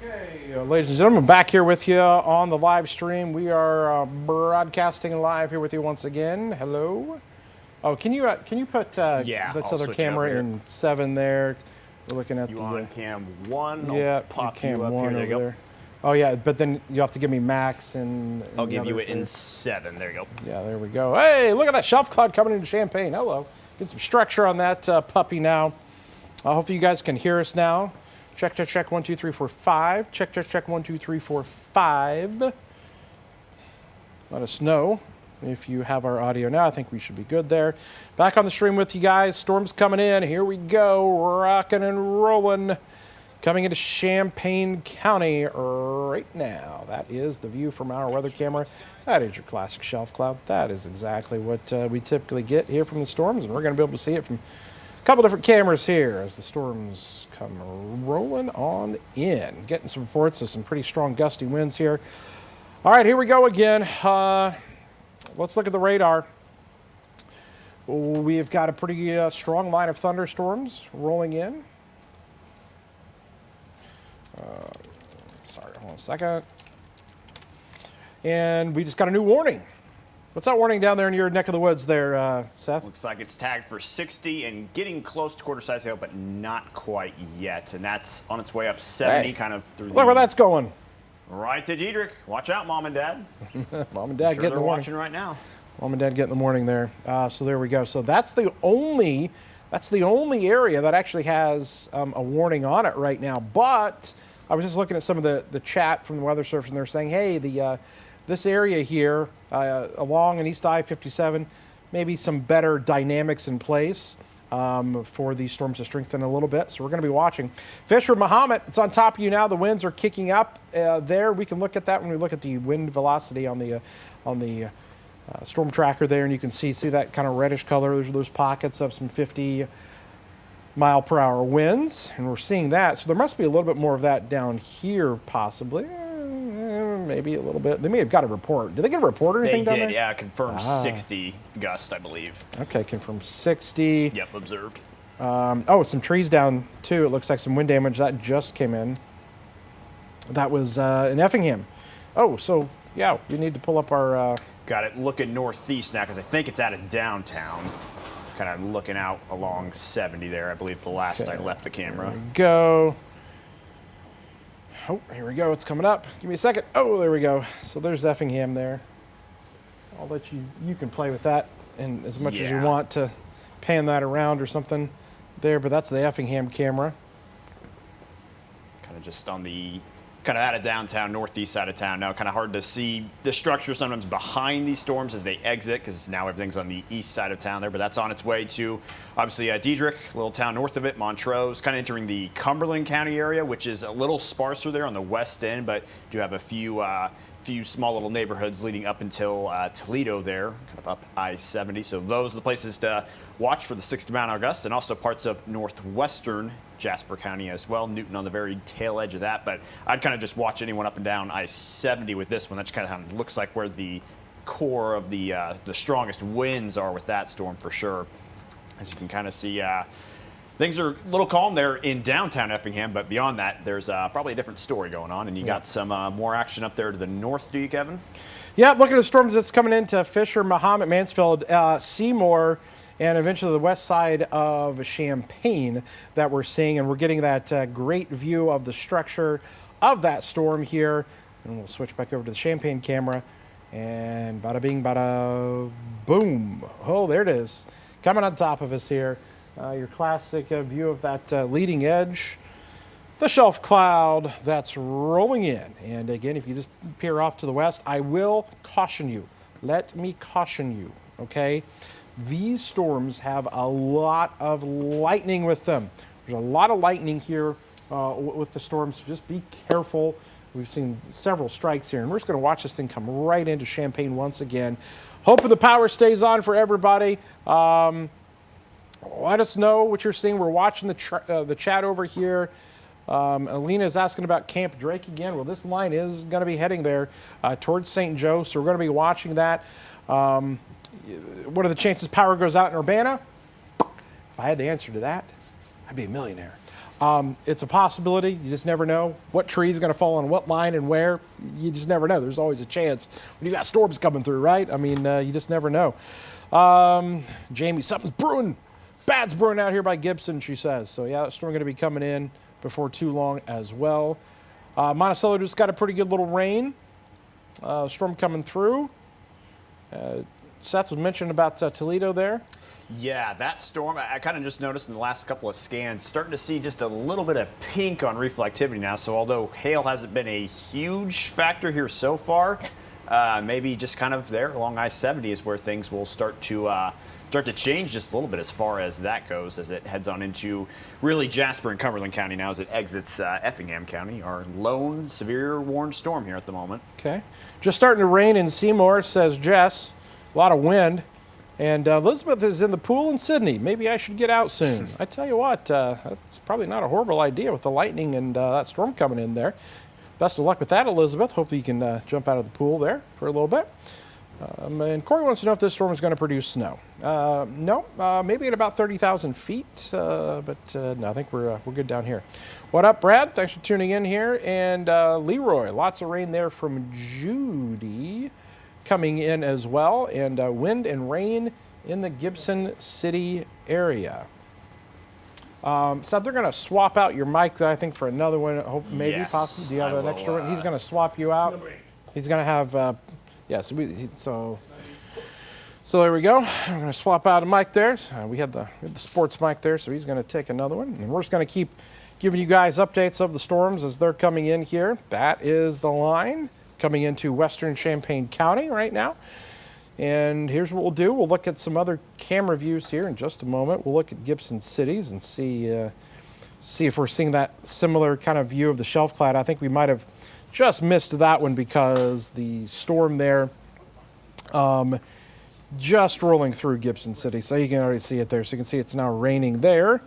Okay, ladies and gentlemen, back here with you on the live stream. We are broadcasting live here with you once again. Hello. Oh, can you put Yeah, this I'll other switch camera over here. in 7 there? We're looking at You the on cam 1? yeah, I'll pop cam you up 1 here. There you over go. there. Oh yeah, but then you have to give me max and I'll the give you others it in there. 7. There you go. Yeah, there we go. Hey, look at that shelf cloud coming into Champaign. Hello. Get some structure on that puppy now. Hopefully you guys can hear us now. Check, check, check, 1, 2, 3, 4, 5. Check, check, check, 1, 2, 3, 4, 5. Let us know if you have our audio now. I think we should be good there. Back on the stream with you guys. Storm's coming in. Here we go. Rocking and rolling. Coming into Champaign County right now. That is the view from our weather camera. That is your classic shelf cloud. That is exactly what we typically get here from the storms, and we're going to be able to see it from a couple different cameras here as the storms come rolling on in. Getting some reports of some pretty strong gusty winds here. All right, here we go again. Let's look at the radar. We've got a pretty strong line of thunderstorms rolling in. Sorry, hold on a second. And we just got a new warning. What's that warning down there in your neck of the woods there, Seth? Looks like it's tagged for 60 and getting close to quarter size hail, but not quite yet. And that's on its way up 70, Hey, kind of through the... Look where that's going. Right to Diedrich. Watch out, Mom and Dad. Mom and Dad Sure getting they're the warning. watching right now. Mom and Dad getting the warning there. So there we go. So that's the only area that actually has a warning on it right now. But I was just looking at some of the chat from the weather service, and they're saying, hey, this area here along an East I-57, maybe some better dynamics in place. for these storms to strengthen a little bit. So we're going to be watching. Fisher Muhammad, it's on top of you now. The winds are kicking up there. We can look at that when we look at the wind velocity on the storm tracker there, and you can see that kind of reddish color. Those are those pockets of some 50-mile-per-hour winds, and we're seeing that. So there must be a little bit more of that down here, possibly. Maybe a little bit. They may have got a report. Did they get a report or anything down there? They did, yeah. Confirmed 60 gust, I believe. Okay, confirmed 60. Yep, observed. Oh, some trees down, too. It looks like some wind damage. That just came in. That was in Effingham. Oh, so, yeah, we need to pull up our... Got it looking northeast now because I think it's out of downtown. Kind of looking out along 70 there, I believe, the last I left the camera. There we go. Oh, here we go. It's coming up. Give me a second. Oh, there we go. So there's Effingham there. I'll let you can play with that and as much as you want to pan that around or something there, but that's the Effingham camera. Kind of just on the kind of out of downtown, northeast side of town now. Kind of hard to see the structure sometimes behind these storms as they exit because now everything's on the east side of town there, but that's on its way to obviously Diedrich, a little town north of it, Montrose, kind of entering the Cumberland County area, which is a little sparser there on the west end, but do have a few small little neighborhoods leading up until Toledo there, kind of up I-70. So those are the places to watch for the 60-mile-an-hour gusts, and also parts of northwestern Jasper County as well. Newton on the very tail edge of that, but I'd kind of just watch anyone up and down I-70 with this one. That's kind of looks like where the core of the strongest winds are with that storm for sure. As you can kind of see, things are a little calm there in downtown Effingham, but beyond that, there's probably a different story going on, and you got some more action up there to the north, do you, Kevin? Yeah, look at the storms that's coming into Fisher, Muhammad, Mansfield, Seymour, and eventually the west side of Champaign that we're seeing, and we're getting that great view of the structure of that storm here. And we'll switch back over to the Champaign camera, and bada bing, bada boom. Oh, there it is, coming on top of us here. Your classic view of that leading edge, the shelf cloud that's rolling in. And again, if you just peer off to the west, I will caution you. Let me caution you, okay? These storms have a lot of lightning with them. There's a lot of lightning here with the storms, so just be careful. We've seen several strikes here, and we're just going to watch this thing come right into Champaign once again. Hoping the power stays on for everybody. Let us know what you're seeing. We're watching the chat over here. Alina is asking about Camp Drake again. Well, this line is going to be heading there towards St. Joe, so we're going to be watching that. What are the chances power goes out in Urbana? If I had the answer to that, I'd be a millionaire. It's a possibility. You just never know what tree is going to fall on what line and where. You just never know. There's always a chance when you got storms coming through, right? I mean, you just never know. Jamie, something's brewing. Bad's brewing out here by Gibson, she says. So, yeah, that storm going to be coming in before too long as well. Monticello just got a pretty good little rain. Storm coming through. Seth was mentioning about Toledo there. Yeah, that storm, I kind of just noticed in the last couple of scans, starting to see just a little bit of pink on reflectivity now. So although hail hasn't been a huge factor here so far, maybe just kind of there along I-70 is where things will start to change just a little bit as far as that goes, as it heads on into really Jasper and Cumberland County now as it exits Effingham County, our lone severe warned storm here at the moment. Okay. Just starting to rain in Seymour, says Jess. A lot of wind. And Elizabeth is in the pool in Sydney. Maybe I should get out soon. I tell you what, that's probably not a horrible idea with the lightning and that storm coming in there. Best of luck with that, Elizabeth. Hopefully you can jump out of the pool there for a little bit. And Corey wants to know if this storm is going to produce snow. No, maybe at about 30,000 feet, but no, I think we're good down here. What up, Brad? Thanks for tuning in here. And Leroy, lots of rain there from Judy coming in as well, and wind and rain in the Gibson City area. So they're going to swap out your mic, I think, for another one. Hope maybe, yes, possibly. Do you have an extra one? He's going to swap you out. He's going to have. Yes. So there we go. I'm going to swap out a mic there. We had the sports mic there, so he's going to take another one, and we're just going to keep giving you guys updates of the storms as they're coming in here. That is the line coming into western Champaign County right now. And here's what we'll do. We'll look at some other camera views here in just a moment. We'll look at Gibson cities and see if we're seeing that similar kind of view of the shelf cloud. I think we might have just missed that one because the storm there just rolling through Gibson City. So you can already see it there. So you can see it's now raining there.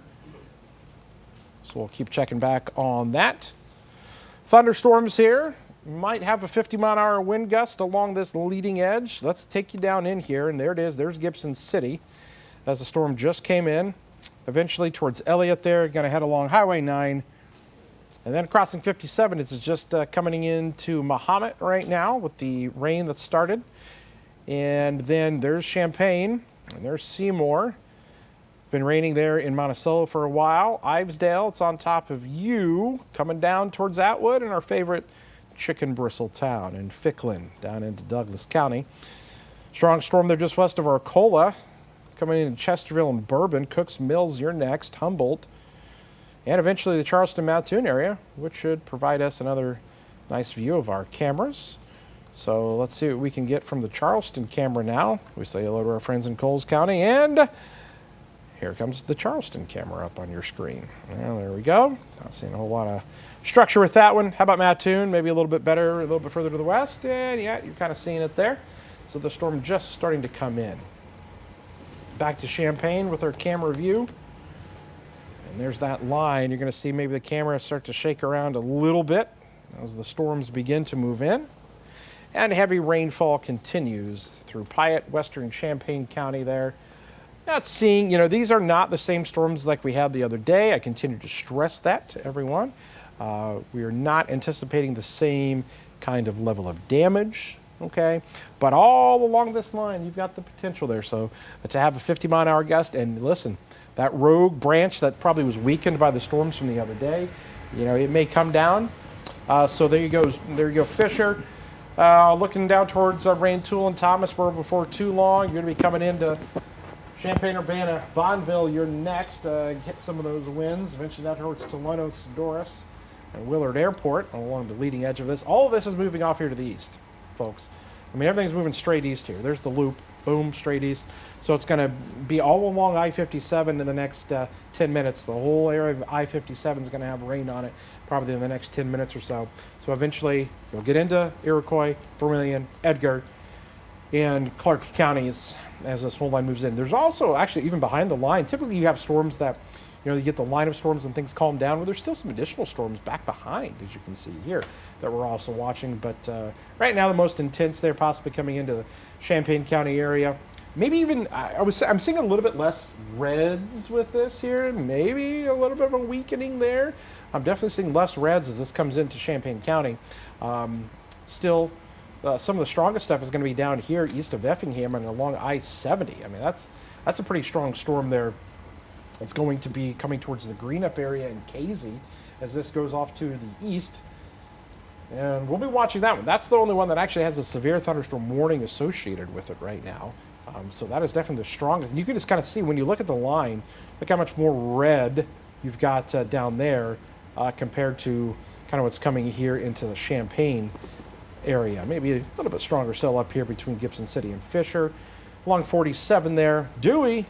So we'll keep checking back on that. Thunderstorms here. Might have a 50-mile-an-hour wind gust along this leading edge. Let's take you down in here, and there it is. There's Gibson City as the storm just came in. Eventually towards Elliott there, going to head along Highway 9. And then crossing 57, it's just coming into Mahomet right now with the rain that started. And then there's Champaign, and there's Seymour. It's been raining there in Monticello for a while. Ivesdale, it's on top of you, coming down towards Atwood, and our favorite chicken bristle town in Ficklin, down into Douglas County. Strong storm there just west of Arcola, coming in Chesterville and Bourbon. Cooks Mills, you're next, Humboldt, and eventually the Charleston Mattoon area, which should provide us another nice view of our cameras. So let's see what we can get from the Charleston camera now. We say hello to our friends in Coles County, and here comes the Charleston camera up on your screen. Well, there we go. Not seeing a whole lot of structure with that one. How about Mattoon? Maybe a little bit better, a little bit further to the west. And yeah, you're kind of seeing it there. So the storm just starting to come in. Back to Champaign with our camera view. And there's that line. You're going to see maybe the camera start to shake around a little bit as the storms begin to move in. And heavy rainfall continues through Piatt, western Champaign County there. Not seeing, these are not the same storms like we had the other day. I continue to stress that to everyone. We are not anticipating the same kind of level of damage, okay? But all along this line, you've got the potential there. So to have a 50-mile-an-hour gust, and listen, that rogue branch that probably was weakened by the storms from the other day, it may come down. So there you go. There you go, Fisher. Looking down towards Rantoul and Thomasboro before too long. You're going to be coming into Champaign-Urbana, Bonneville, you're next. Get some of those winds. Eventually down towards Tolono, Doris, and Willard Airport along the leading edge of this. All of this is moving off here to the east, folks. I mean, everything's moving straight east here. There's the loop. Boom, straight east. So it's going to be all along I-57 in the next 10 minutes. The whole area of I-57 is going to have rain on it probably in the next 10 minutes or so. So eventually you'll get into Iroquois, Vermilion, Edgar, and Clark counties as this whole line moves in. There's also actually even behind the line, typically you have storms that, you get the line of storms and things calm down. Well, there's still some additional storms back behind, as you can see here, that we're also watching. But right now, the most intense there, possibly coming into the Champaign County area. Maybe even, I'm seeing a little bit less reds with this here. Maybe a little bit of a weakening there. I'm definitely seeing less reds as this comes into Champaign County. Still, some of the strongest stuff is going to be down here east of Effingham and along I-70. I mean, that's a pretty strong storm there. It's going to be coming towards the Greenup area in Casey as this goes off to the east. And we'll be watching that one. That's the only one that actually has a severe thunderstorm warning associated with it right now. So that is definitely the strongest. And you can just kind of see when you look at the line, look how much more red you've got down there compared to kind of what's coming here into the Champaign area. Maybe a little bit stronger cell up here between Gibson City and Fisher. Along 47 there, Dewey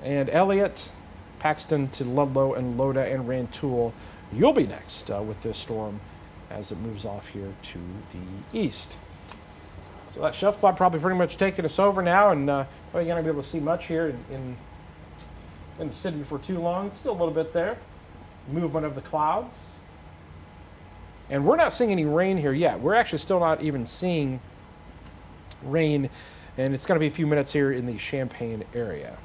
and Elliott, Paxton to Ludlow and Loda and Rantoul. You'll be next with this storm as it moves off here to the east. So that shelf cloud probably pretty much taking us over now, and well, you're going to be able to see much here in the city for too long. Still a little bit there. Movement of the clouds. And we're not seeing any rain here yet. We're actually still not even seeing rain, and it's going to be a few minutes here in the Champaign area.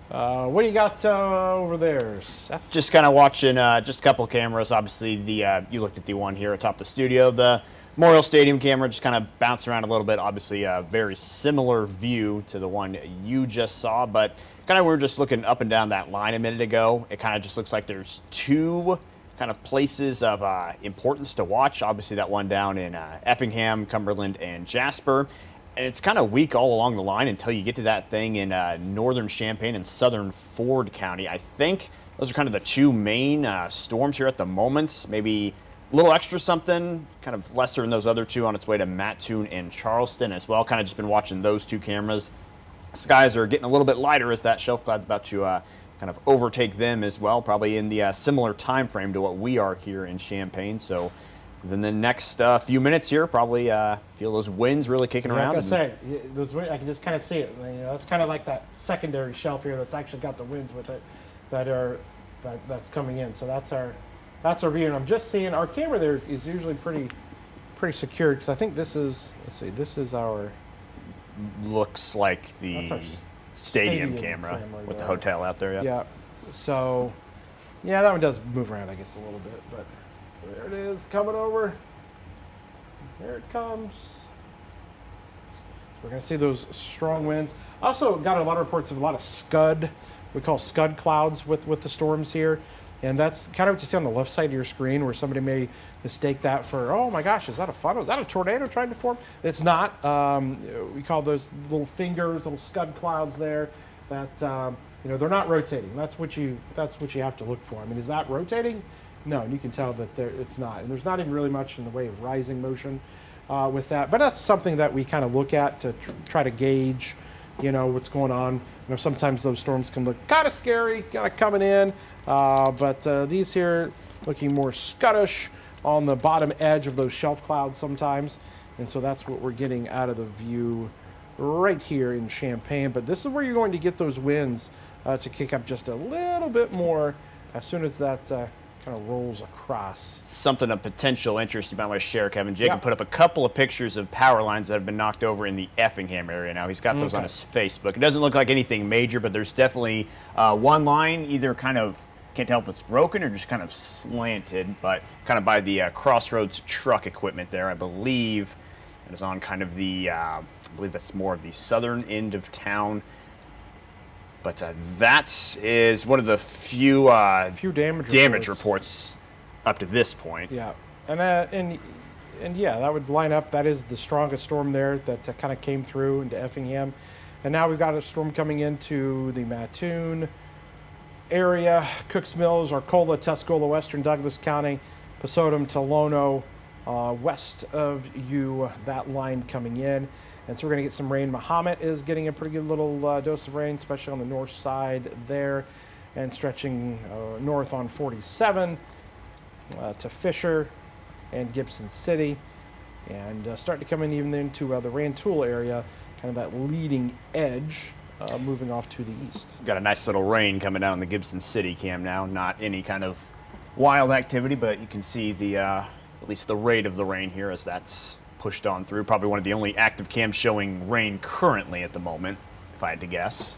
What do you got over there, Seth? Just kind of watching just a couple of cameras. Obviously, you looked at the one here atop the studio. The Memorial Stadium camera just kind of bounced around a little bit. Obviously, a very similar view to the one you just saw, but kind of we were just looking up and down that line a minute ago. It kind of just looks like there's two kind of places of importance to watch. Obviously, that one down in Effingham, Cumberland, and Jasper. And it's kind of weak all along the line until you get to that thing in northern Champaign and southern Ford County. I think those are kind of the two main storms here at the moment. Maybe A little extra something, kind of lesser than those other two, on its way to Mattoon and Charleston as well. Kind of just been watching those two cameras. Skies are getting a little bit lighter as that shelf cloud's about to kind of overtake them as well, probably in the similar time frame to what we are here in Champaign. So within the next few minutes here, probably feel those winds really kicking around. Like I say, I can just kind of see it. You know, it's kind of like that secondary shelf here that's actually got the winds with it that's coming in. So that's our view. And I'm just seeing our camera there is usually pretty secure, because I think this is, let's see, this is our, Looks like the our stadium camera with there. the hotel out there. Yeah. So, yeah, that one does move around, I guess, a little bit, but there it is, coming over. There it comes. So we're going to see those strong winds. Also got a lot of reports of a lot of scud, we call scud clouds with the storms here. And that's kind of what you see on the left side of your screen, where somebody may mistake that for, oh my gosh, is that a funnel? Is that a tornado trying to form? It's not. We call those little fingers, little scud clouds there. That you know, they're not rotating. That's what you have to look for. I mean, is that rotating? No, and you can tell that it's not. And there's not even really much in the way of rising motion with that. But that's something that we kind of look at to try to gauge, you know, what's going on. You know, sometimes those storms can look kind of scary, kind of coming in. But these here looking more scuddish on the bottom edge of those shelf clouds sometimes. And so that's what we're getting out of the view right here in Champaign. But this is where you're going to get those winds to kick up just a little bit more as soon as that kind of rolls across. Something of potential interest you might want to share, Kevin. Jacob put up a couple of pictures of power lines that have been knocked over in the Effingham area now. He's got those on his Facebook. It doesn't look like anything major, but there's definitely one line either kind of, can't tell if it's broken or just kind of slanted, but kind of by the Crossroads truck equipment there, I believe. It is on kind of the, I believe that's more of the southern end of town. But that is one of the few damage reports up to this point. Yeah, and yeah, that would line up. That is the strongest storm there that kind of came through into Effingham, and now we've got a storm coming into the Mattoon area, Cooks Mills, Arcola, Tuscola, Western Douglas County, Pasodum, Tolono, west of you. That line coming in. And so we're going to get some rain. Mahomet is getting a pretty good little dose of rain, especially on the north side there, and stretching north on 47 to Fisher and Gibson City, and starting to come in even into the Rantoul area, kind of that leading edge, moving off to the east. Got a nice little rain coming down in the Gibson City cam now. Not any kind of wild activity, but you can see the at least the rate of the rain here as that's pushed on through. Probably one of the only active cams showing rain currently at the moment, if I had to guess.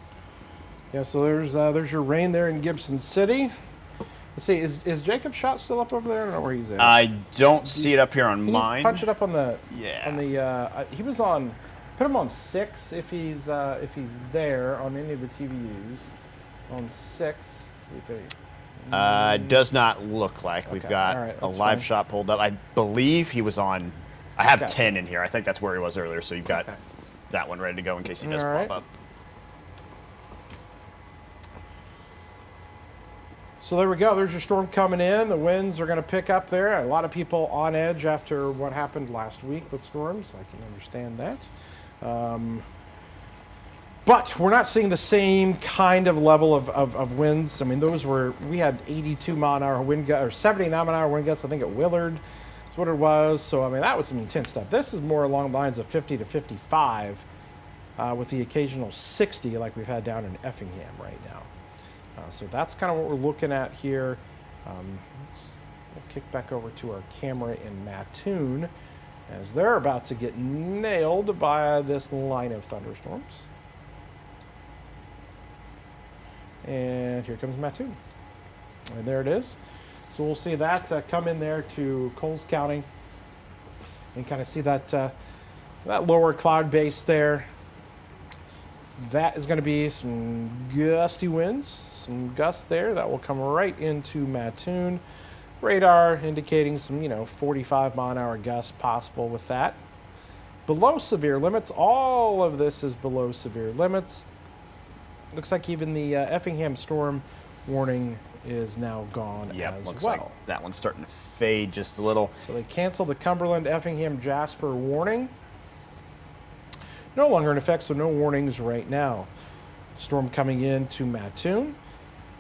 Yeah, so there's your rain there in Gibson City. Let's see, is Jacob's shot still up over there? I don't know where he's at. I don't see it up here on Can mine. you punch it up on the he was on, put him on 6 if he's there on any of the TVUs. On 6. See if it, does not look like. Okay, We've got all right, a that's live fine. shot pulled up. I believe he was on. I have Okay. 10 in here. I think that's where he was earlier. So you've got Okay. that one ready to go in case he does All right. pop up. So there we go. There's your storm coming in. The winds are going to pick up there. A lot of people on edge after what happened last week with storms. I can understand that. But we're not seeing the same kind of level of winds. I mean, we had 82 mile an hour wind gusts, or 79 mile an hour wind gusts, I think, at Willard. That's what it was. So, I mean, that was some intense stuff. This is more along the lines of 50 to 55 with the occasional 60 like we've had down in Effingham right now. So that's kind of what we're looking at here. We'll kick back over to our camera in Mattoon as they're about to get nailed by this line of thunderstorms. And here comes Mattoon. And there it is. So we'll see that come in there to Coles County and kind of see that, that lower cloud base there. That is going to be some gusty winds, some gusts there that will come right into Mattoon. Radar indicating some, 45 mile an hour gusts possible with that. Below severe limits, all of this is below severe limits. Looks like even the Effingham storm warning is now gone Yep, as looks well. like that one's starting to fade just a little. So they canceled the Cumberland, Effingham, Jasper warning. No longer in effect, so no warnings right now. Storm coming into Mattoon.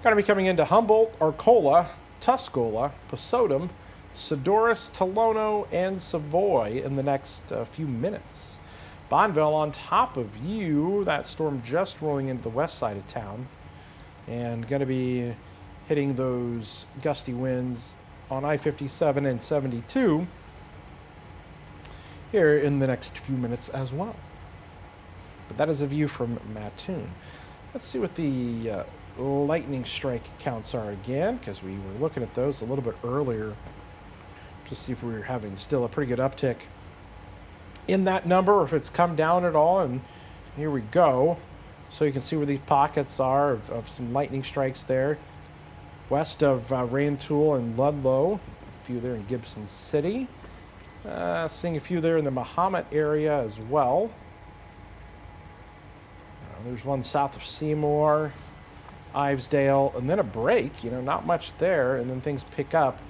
Going to be coming into Humboldt, Arcola, Tuscola, Posodum, Sedoris, Tolono, and Savoy in the next few minutes. Bonneville on top of you. That storm just rolling into the west side of town. And going to be hitting those gusty winds on I-57 and 72 here in the next few minutes as well. But that is a view from Mattoon. Let's see what the lightning strike counts are again, because we were looking at those a little bit earlier to see if we were having still a pretty good uptick in that number, or if it's come down at all. And here we go. So you can see where these pockets are of some lightning strikes there. West of Rantoul and Ludlow. A few there in Gibson City. Seeing a few there in the Mahomet area as well. There's one south of Seymour, Ivesdale, and then a break. Not much there, and then things pick up,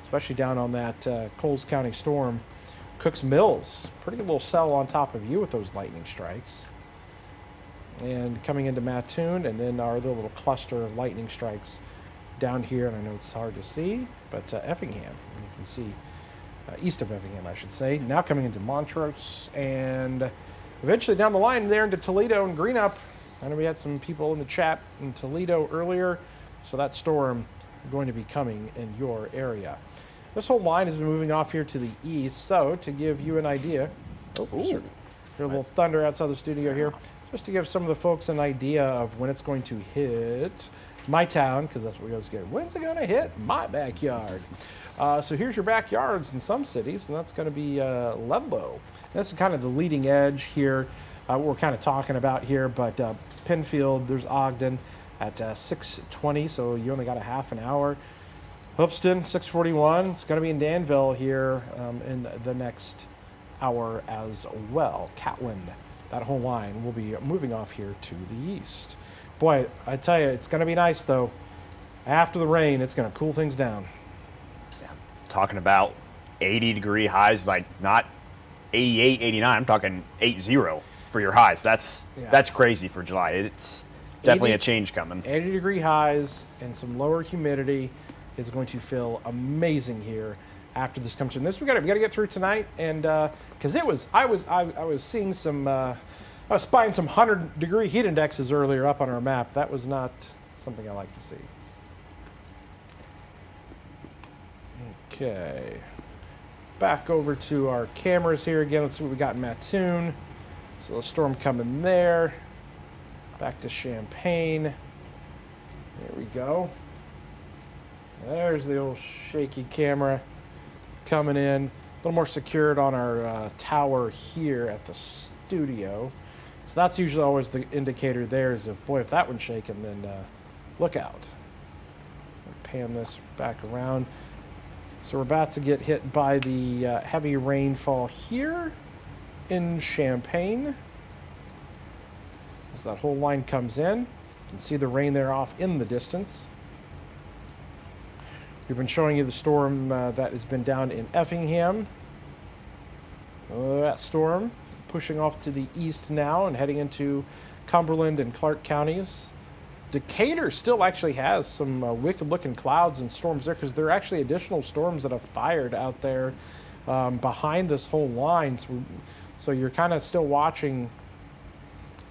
especially down on that Coles County storm. Cooks Mills, pretty good little cell on top of you with those lightning strikes. And coming into Mattoon, and then our little cluster of lightning strikes down here, and I know it's hard to see, but Effingham, you can see east of Effingham, I should say. Now coming into Montrose, and eventually down the line there into Toledo and Greenup. I know we had some people in the chat in Toledo earlier, so that storm going to be coming in your area. This whole line has been moving off here to the east, so to give you an idea, hear a little thunder outside the studio here, just to give some of the folks an idea of when it's going to hit my town, because that's what we always get. When's it going to hit my backyard? So here's your backyards in some cities, and that's going to be Ludlow. This is kind of the leading edge here, what we're kind of talking about here, but Penfield, there's Ogden at 6:20, so you only got a half an hour. Hoopston, 6:41. It's going to be in Danville here in the next hour as well. Catland, that whole line will be moving off here to the east. Boy, I tell you, it's going to be nice, though. After the rain, it's going to cool things down. Yeah, talking about 80-degree highs, like not 88, 89. I'm talking 80 for your highs. That's crazy for July. It's definitely a change coming. 80-degree highs and some lower humidity is going to feel amazing here after this comes in. This we got to get through tonight, and because I was seeing some. I was spying some 100-degree heat indexes earlier up on our map. That was not something I like to see. Okay. Back over to our cameras here again. Let's see what we got in Mattoon. So the storm coming there. Back to Champaign. There we go. There's the old shaky camera coming in. A little more secured on our tower here at the studio. So that's usually always the indicator there is if, boy, if that one's shaking, then look out. Pan this back around. So we're about to get hit by the heavy rainfall here in Champaign. As that whole line comes in, you can see the rain there off in the distance. We've been showing you the storm that has been down in Effingham. That storm pushing off to the east now and heading into Cumberland and Clark counties. Decatur still actually has some wicked-looking clouds and storms there, because there are actually additional storms that have fired out there behind this whole line. So you're kind of still watching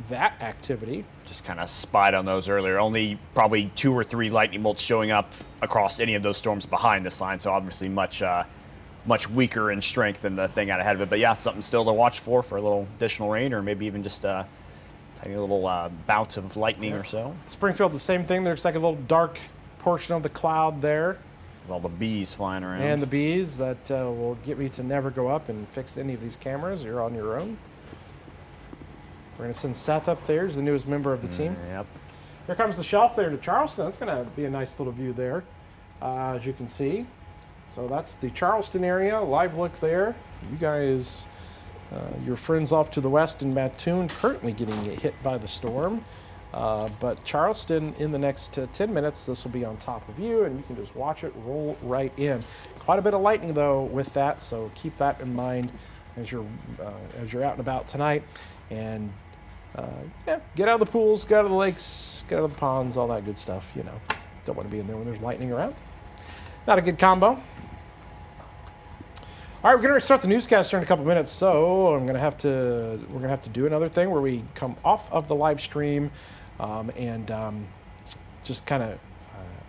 that activity. Just kind of spied on those earlier. Only probably 2 or 3 lightning bolts showing up across any of those storms behind this line, so obviously much weaker in strength than the thing out ahead of it. But yeah, something still to watch for a little additional rain, or maybe even just a tiny little bouts of lightning or so. Springfield, the same thing. There's like a little dark portion of the cloud there. With all the bees flying around. And the bees that will get me to never go up and fix any of these cameras. You're on your own. We're going to send Seth up there. He's the newest member of the team. Yep. Here comes the shelf there to Charleston. That's going to be a nice little view there, as you can see. So that's the Charleston area. Live look there. You guys, your friends off to the west in Mattoon, currently getting hit by the storm. But Charleston, in the next 10 minutes, this will be on top of you, and you can just watch it roll right in. Quite a bit of lightning, though, with that, so keep that in mind as you're out and about tonight. And yeah, get out of the pools, get out of the lakes, get out of the ponds, all that good stuff. You know, don't want to be in there when there's lightning around. Not a good combo. All right, we're going to start the newscast here in a couple minutes, so we're going to have to do another thing where we come off of the live stream and just kind of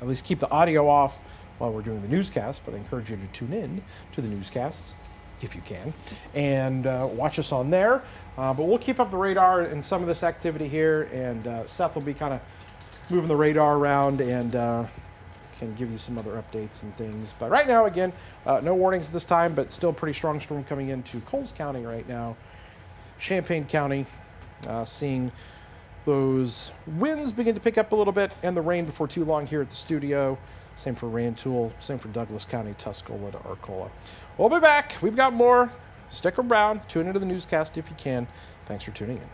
at least keep the audio off while we're doing the newscast. But I encourage you to tune in to the newscasts if you can and watch us on there. But we'll keep up the radar and some of this activity here, and Seth will be kind of moving the radar around and can give you some other updates and things. But right now, again, no warnings this time, but still pretty strong storm coming into Coles County right now. Champaign County, seeing those winds begin to pick up a little bit and the rain before too long here at the studio. Same for Rantoul, same for Douglas County, Tuscola to Arcola. We'll be back. We've got more. Stick around. Tune into the newscast if you can. Thanks for tuning in.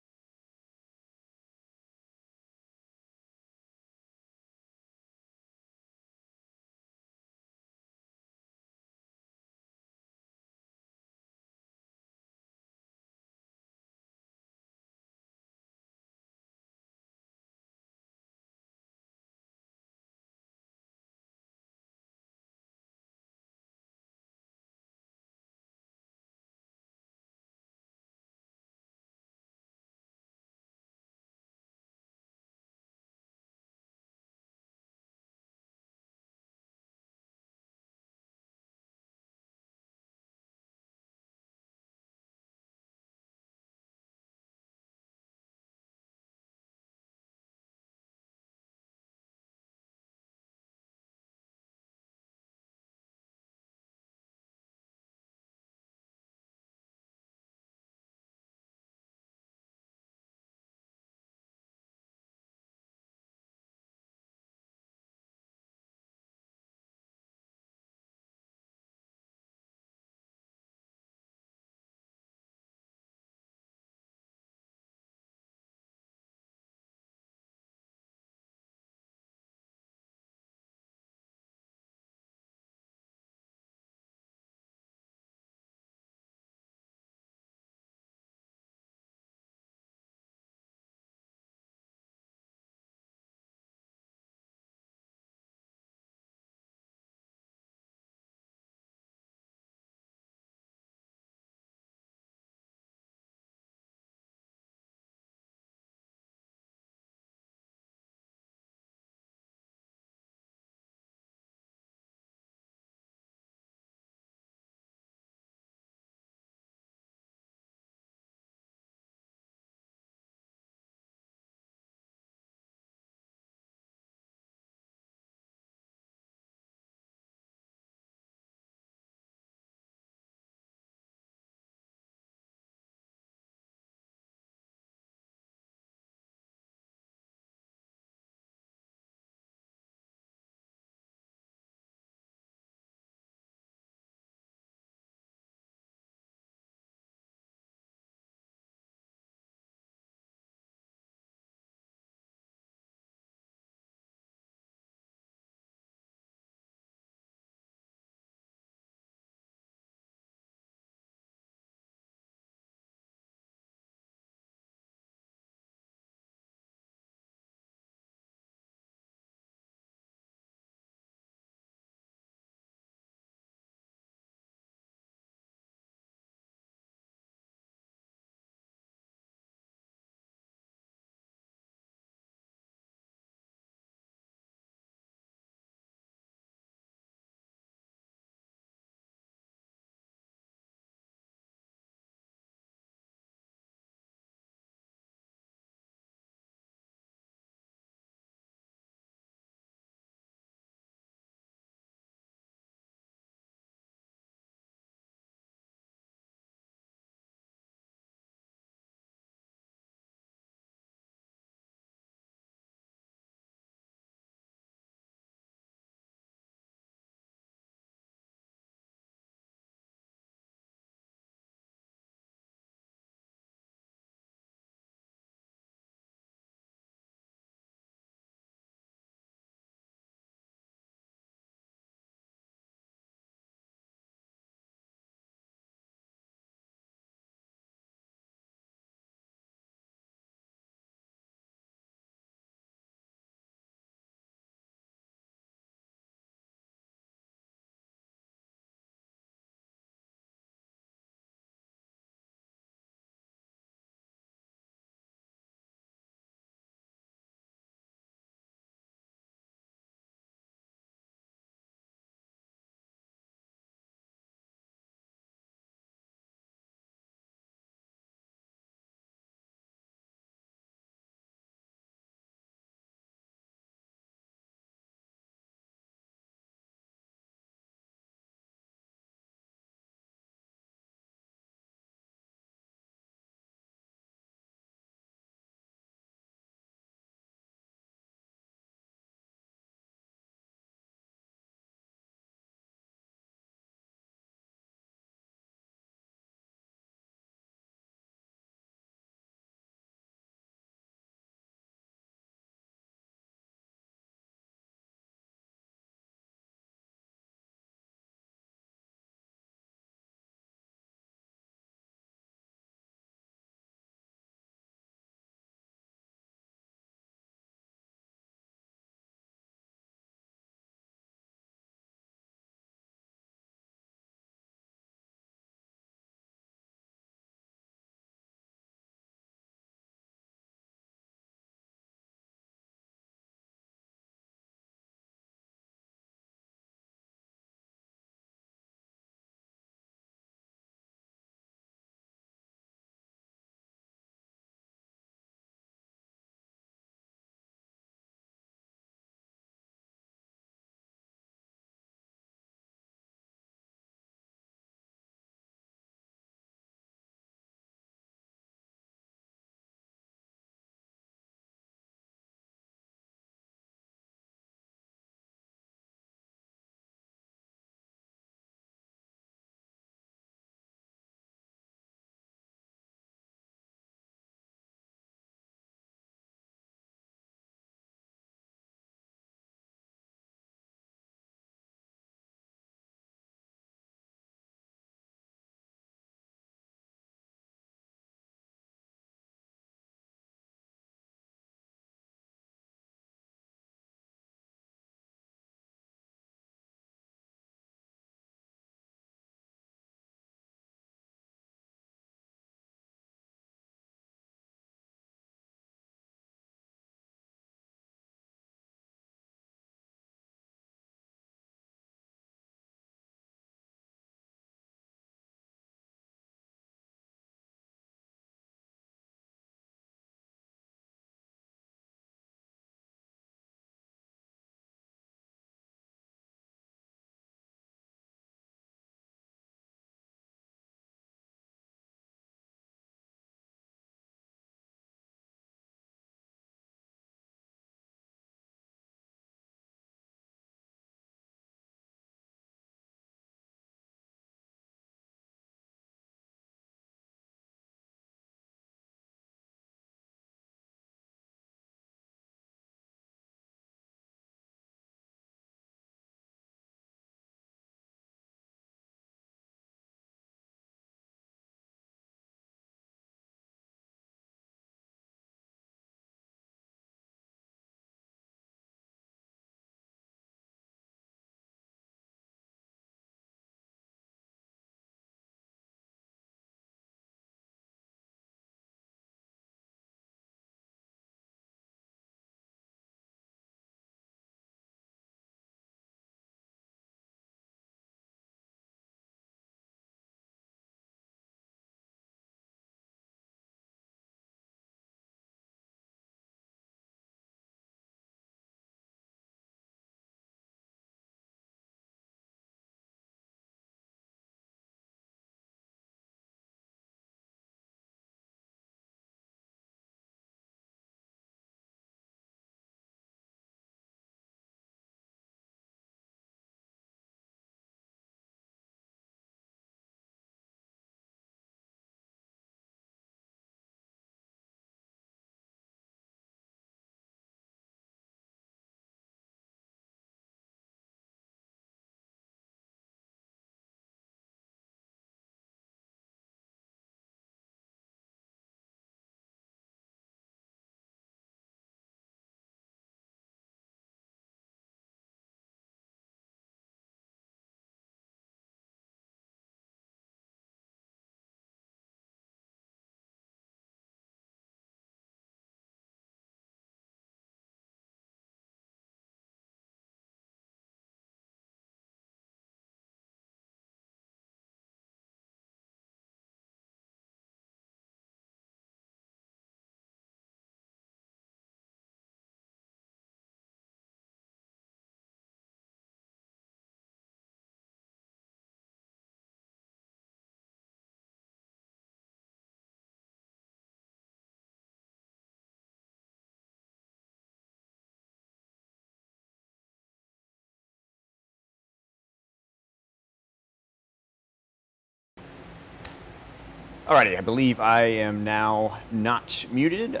Alrighty, I believe I am now not muted.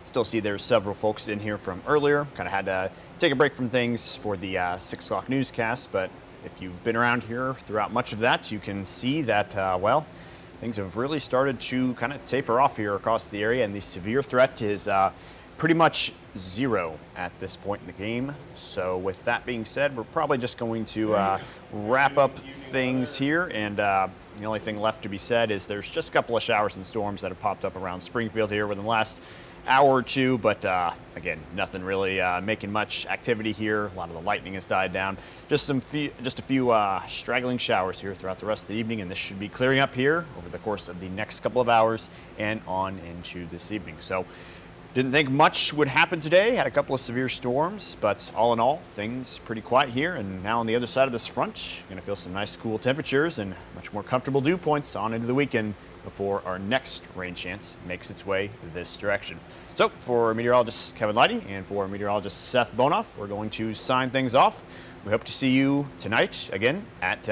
Still see there's several folks in here from earlier. Kind of had to take a break from things for the 6 o'clock newscast, but if you've been around here throughout much of that, you can see that, well, things have really started to kind of taper off here across the area, and the severe threat is pretty much zero at this point in the game. So with that being said, we're probably just going to wrap up things here, and the only thing left to be said is there's just a couple of showers and storms that have popped up around Springfield here within the last hour or two, but again, nothing really making much activity here. A lot of the lightning has died down. Just a few straggling showers here throughout the rest of the evening, and this should be clearing up here over the course of the next couple of hours and on into this evening. So didn't think much would happen today. Had a couple of severe storms, but all in all, things pretty quiet here. And now on the other side of this front, you're going to feel some nice cool temperatures and much more comfortable dew points on into the weekend before our next rain chance makes its way this direction. So for meteorologist Kevin Leidy and for meteorologist Seth Bonoff, we're going to sign things off. We hope to see you tonight again at 10 o'clock.